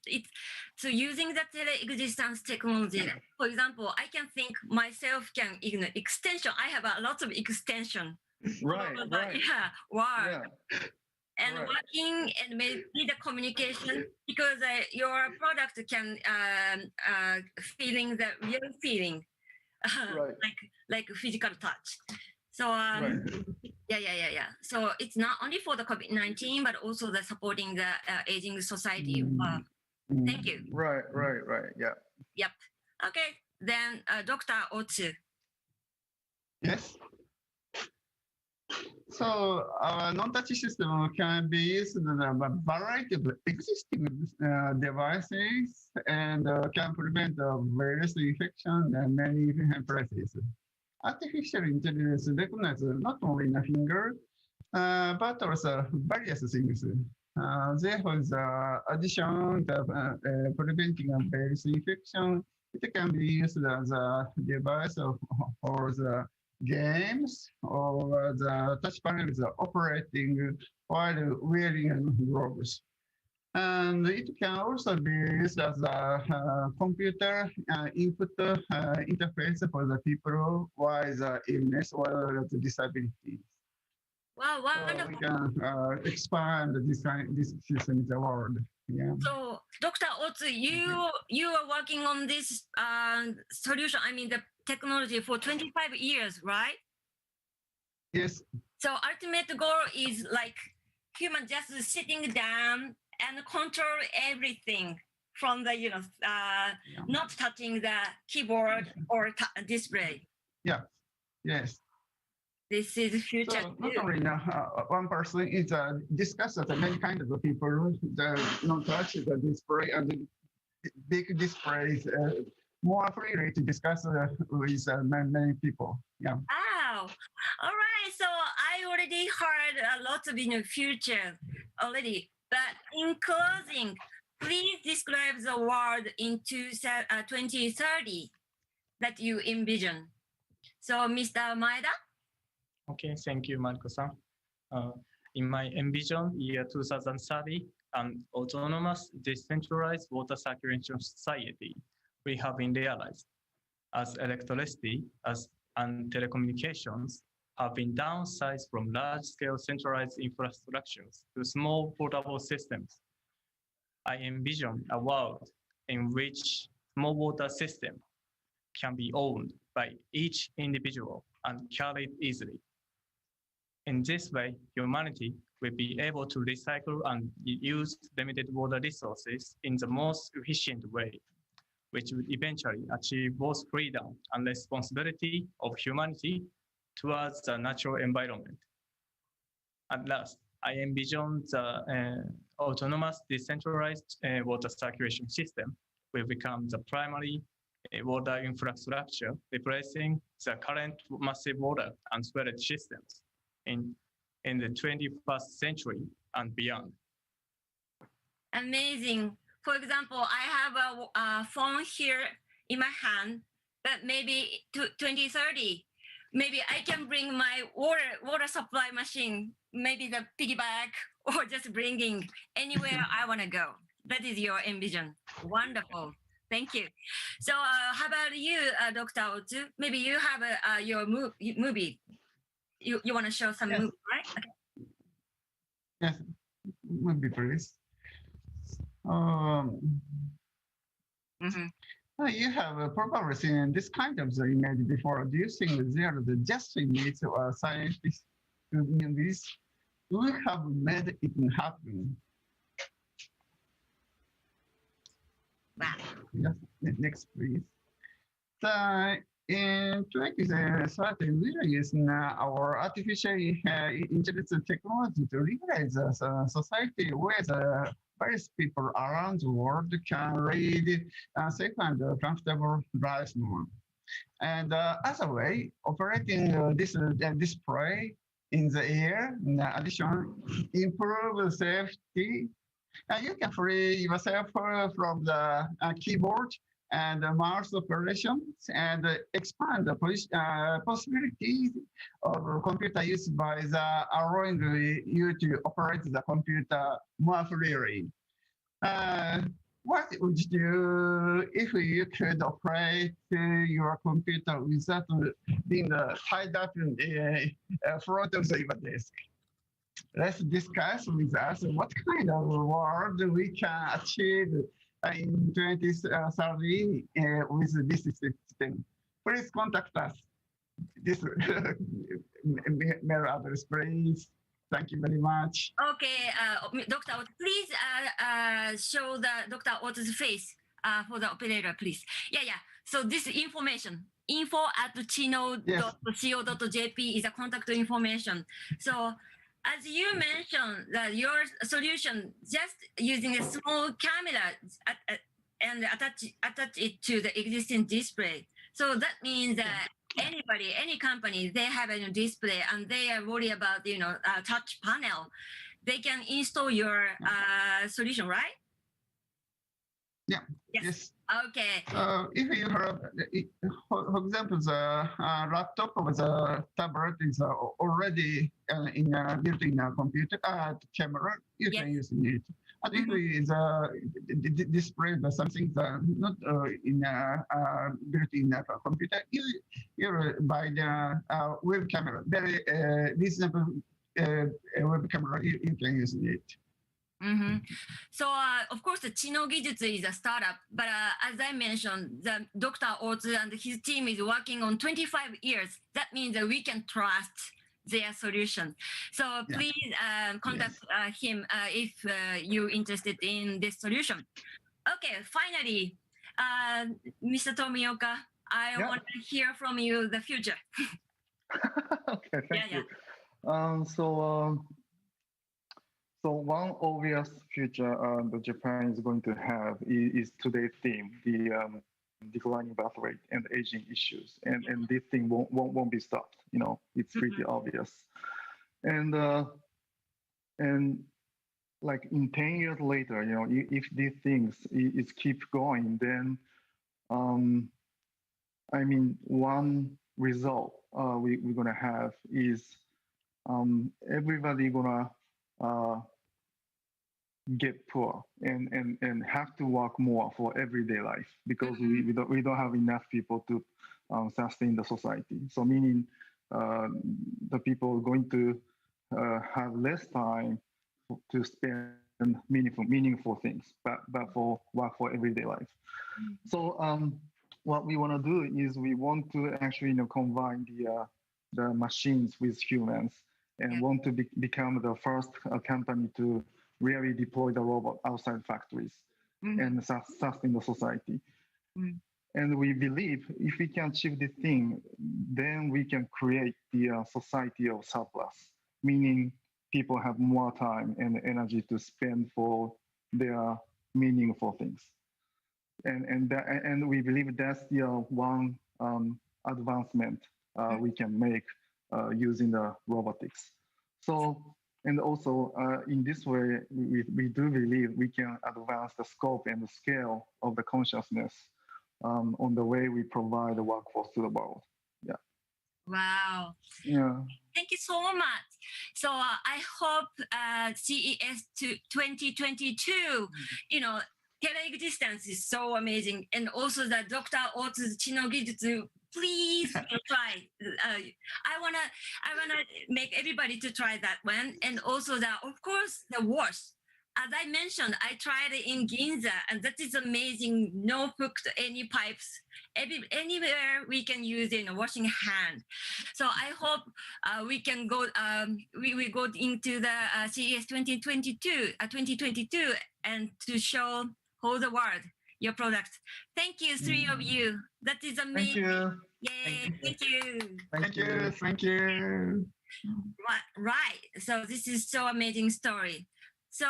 using the Telexistence technology, for example, I can think myself can extension. I have a lot of extension. Right. Yeah. Wow. And working and maybe the communication, because your product can feeling the real feeling, like physical touch. So yeah. So it's not only for the COVID-19, but also the supporting the aging society. Thank you. Right. Yeah. Yep. Okay. Then Dr. Otsu. Yes. So our non-touch system can be used in a variety of existing devices and can prevent virus infection in many places. Artificial intelligence recognizes not only the finger, but also various things. Therefore, the addition to preventing a virus infection, it can be used as a device for the games or the touch panel is operating while wearing gloves. And it can also be used as a computer input interface for the people with illness or the disabilities. Wow, wonderful. So we can expand this system in the world. Yeah. So, Dr. Otsu, you are working on this solution, I mean the technology for 25 years, right? Yes. So ultimate goal is like human just sitting down and control everything from the, not touching the keyboard or display. Yeah, yes. This is future. So not only one person is discussed with many kinds of people that not touch the display and the big displays more freely to discuss with many people. Yeah. Wow. All right. So I already heard a lot of future already. But in closing, please describe the world in 2030 that you envision. So, Mr. Maeda? Okay, thank you, Marco-san. In my envision, year 2030, an autonomous, decentralized water circulation society we have been realized as electricity and telecommunications have been downsized from large-scale centralized infrastructures to small portable systems. I envision a world in which small water system can be owned by each individual and carried easily. In this way, humanity will be able to recycle and use limited water resources in the most efficient way, which will eventually achieve both freedom and responsibility of humanity towards the natural environment. At last, I envision the autonomous decentralized water circulation system will become the primary water infrastructure, replacing the current massive water and storage systems in the 21st century and beyond. Amazing. For example, I have a phone here in my hand, but maybe 2030, maybe I can bring my water supply machine, maybe the piggyback, or just bringing anywhere I want to go. That is your envision. Wonderful. Thank you. So how about you, Dr. Otsu? Maybe you have your movie. You want to show some movie, right? Okay. Yes, movie, please. You have probably seen this kind of the image before. Do you think there are the just image or scientists? this, we have made it happen. Wow. Yes, next, please. So in 2013, we are using our artificial intelligence technology to realize a society where various people around the world can lead safe and comfortable lives more. And as a way, operating this display in the air, in addition, improve safety. You can free yourself from the keyboard and mouse operations and expand the possibilities of computer use by allowing you to operate the computer more freely. What would you do if you could operate your computer without being tied up in the front of your desk? Let's discuss with us what kind of world we can achieve in 2030 with this system. Please contact us. This mail address, please. Thank you very much. Okay, Dr. Otto, please show the Dr. Otto's face for the operator, please. Yeah. So this information, info@chino.co.jp is a contact information. So as you mentioned, that your solution just using a small camera and attach it to the existing display. So that means that anybody, any company, they have a display and they are worried about, a touch panel. They can install your solution, right? Yeah. Yes. Okay. If you have, for example, the laptop or the tablet is already built in a computer camera, you can use it. And if the display or something that not built in a computer, you buy the web camera, very reasonable web camera, you can use it. So, of course, the Chino Gijutsu is a startup, but as I mentioned, the Dr. Otsu and his team is working on 25 years. That means that we can trust their solution. So please contact him if you're interested in this solution. Okay, finally, Mr. Tomioka, I want to hear from you the future. Okay, thank you. So one obvious future that Japan is going to have is today's theme, the declining birth rate and aging issues, and this thing won't be stopped. It's pretty obvious, and like in 10 years later, if these things is keep going, then I mean, one result we're gonna have is everybody gonna get poor and have to work more for everyday life because we don't have enough people to sustain the society. So meaning the people are going to have less time to spend meaningful things, but for work for everyday life. So what we want to do is we want to actually combine the machines with humans and want to become the first company to really deploy the robot outside factories and sustain the society. And we believe if we can achieve this thing, then we can create the society of surplus, meaning people have more time and energy to spend for their meaningful things. And we believe that's the one advancement we can make using the robotics. So, and also in this way, we do believe we can advance the scope and the scale of the consciousness on the way we provide the workforce to the world. Yeah. Wow. Yeah. Thank you so much. So I hope CES 2022, Telexistence is so amazing. And also the Dr. Otsu's Chino Gijutsu, please try. I wanna make everybody to try that one. And also of course, the watch. as I mentioned, I tried it in Ginza, and that is amazing. No hooked any pipes. Anywhere we can use it in washing hand. So I hope we can go. We go into the CES 2022 and to show whole the world your product. Thank you, three of you. That is amazing. Yay! Thank you. Thank you. Right. So this is so amazing story. So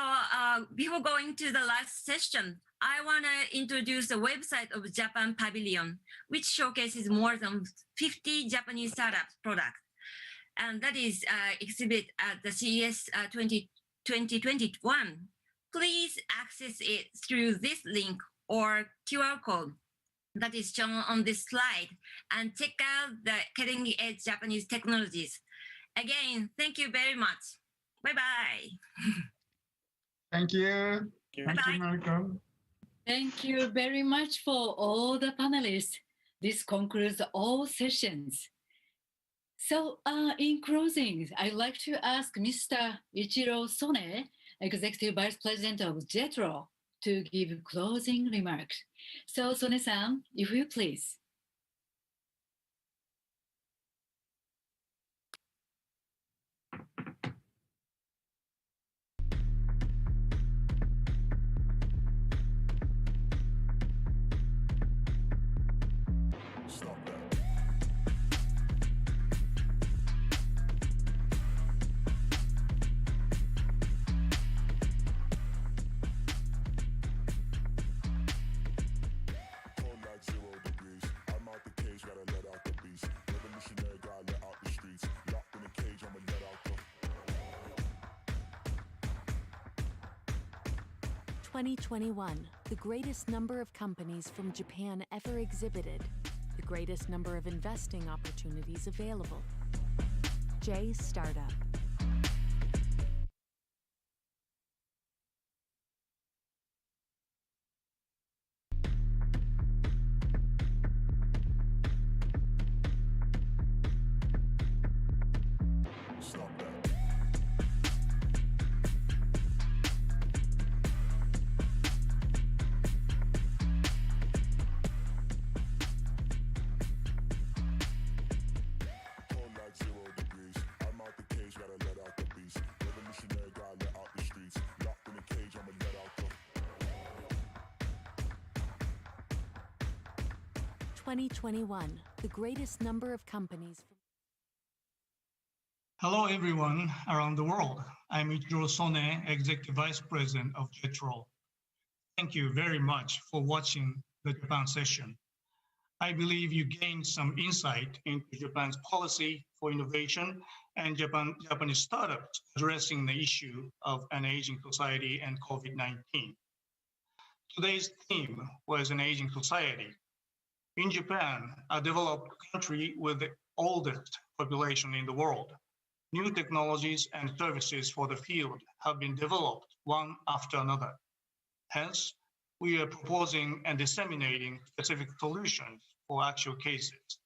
before going to the last session, I want to introduce the website of Japan Pavilion, which showcases more than 50 Japanese startups products. And that is exhibit at the CES 2021. Please access it through this link or QR code that is shown on this slide and check out the cutting edge Japanese technologies. Again, thank you very much. Bye-bye. Thank you. Thank you, Marco. Thank you very much for all the panelists. This concludes all sessions. So in closing, I'd like to ask Mr. Ichiro Sone, Executive Vice President of JETRO, to give closing remarks. So Sone-san, if you please. Stop that. Cold like 0 degrees. I'm out the cage, gotta let out the beast. Revolutionary, gotta let out the streets. Locked in a cage, I'ma let out the 2021, the greatest number of companies from Japan ever exhibited, the greatest number of investing opportunities available. J Startup. stop that. Cold like 0 degrees. I'm out the cage, gotta let out the beast. Revolutionary, gotta let out the streets. Locked in a cage, I'ma let out the 2021, the greatest number of companies. Hello, everyone around the world. I'm Ichiro Sone, Executive Vice President of JETRO. Thank you very much for watching the Japan session. I believe you gained some insight into Japan's policy for innovation and Japanese startups addressing the issue of an aging society and COVID-19. Today's theme was an aging society. In Japan, a developed country with the oldest population in the world, new technologies and services for the field have been developed one after another. Hence, we are proposing and disseminating specific solutions for actual cases.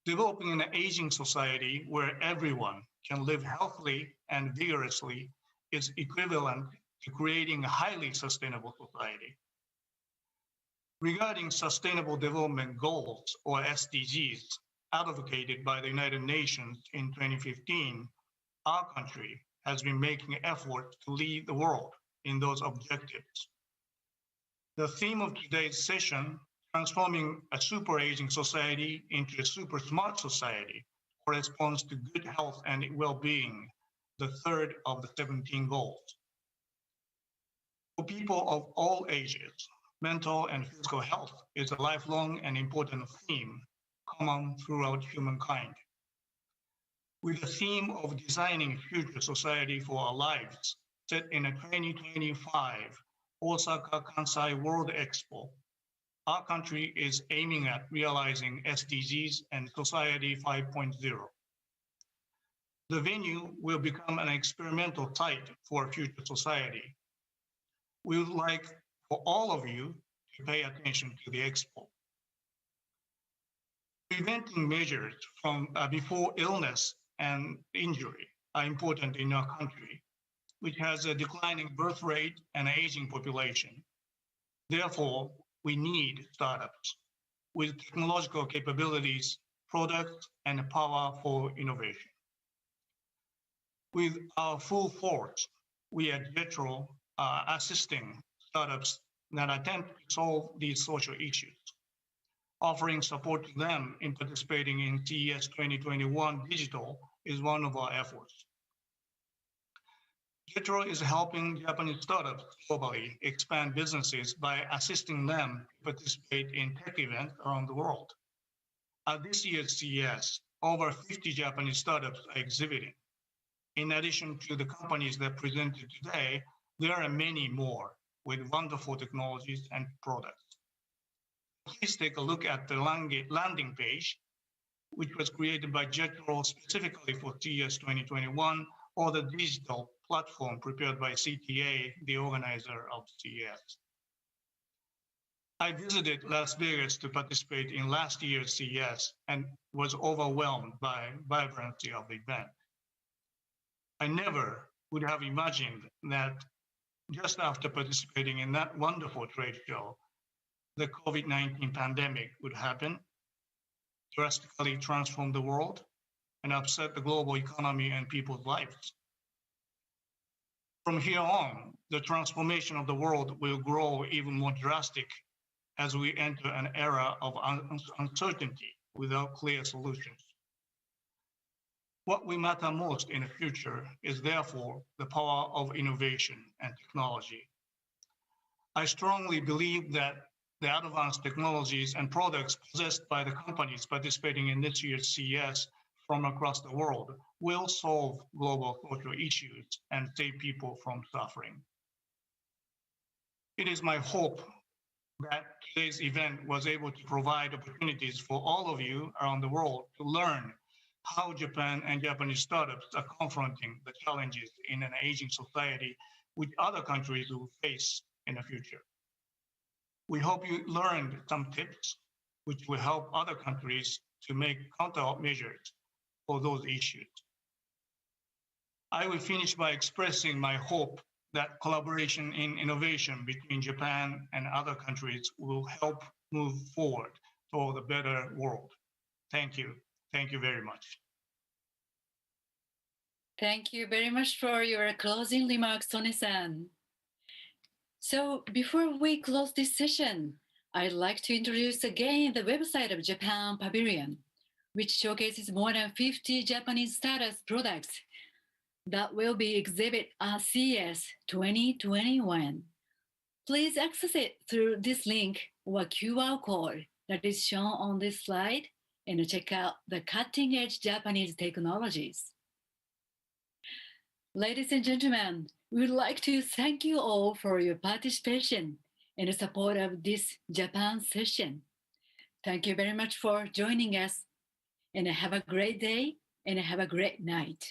Developing an aging society where everyone can live healthily and vigorously is equivalent to creating a highly sustainable society. Regarding Sustainable Development Goals, or SDGs, advocated by the United Nations in 2015, our country has been making efforts to lead the world in those objectives. The theme of today's session, transforming a super aging society into a super smart society, corresponds to good health and well-being, the third of the 17 goals. For people of all ages, mental and physical health is a lifelong and important theme common throughout humankind. With the theme of designing future society for our lives set in a 2025 Osaka Kansai World Expo, our country is aiming at realizing SDGs and Society 5.0. The venue will become an experimental site for a future society. We would like for all of you to pay attention to the expo. Preventing measures from before illness and injury are important in our country. which has a declining birth rate and aging population. Therefore, we need startups with technological capabilities, products, and power for innovation. With our full force, we at Jetro are assisting startups that attempt to solve these social issues, offering support to them in participating in CES 2021 Digital is one of our efforts. Jetro is helping Japanese startups globally expand businesses by assisting them to participate in tech events around the world. At this year's CES, over 50 Japanese startups are exhibiting. In addition to the companies that presented today, there are many more with wonderful technologies and products. Please take a look at the landing page, which was created by Jetro specifically for CES 2021, or the digital platform prepared by CTA, the organizer of CES. I visited Las Vegas to participate in last year's CES and was overwhelmed by vibrancy of the event. I never would have imagined that just after participating in that wonderful trade show, the COVID-19 pandemic would happen, drastically transform the world, and upset the global economy and people's lives. From here on, the transformation of the world will grow even more drastic as we enter an era of uncertainty without clear solutions. What will matter most in the future is therefore the power of innovation and technology. I strongly believe that the advanced technologies and products possessed by the companies participating in this year's CES from across the world will solve global social issues and save people from suffering. It is my hope that today's event was able to provide opportunities for all of you around the world to learn how Japan and Japanese startups are confronting the challenges in an aging society which other countries will face in the future. We hope you learned some tips which will help other countries to make countermeasures for those issues. I will finish by expressing my hope that collaboration in innovation between Japan and other countries will help move forward toward a better world. Thank you. Thank you very much. Thank you very much for your closing remarks, Tone-san. So before we close this session, I'd like to introduce again the website of Japan Pavilion, which showcases more than 50 Japanese startups products that will be exhibited at CES 2021. Please access it through this link or QR code that is shown on this slide and check out the cutting-edge Japanese technologies. Ladies and gentlemen, we would like to thank you all for your participation and support of this Japan session. Thank you very much for joining us, and have a great day and have a great night.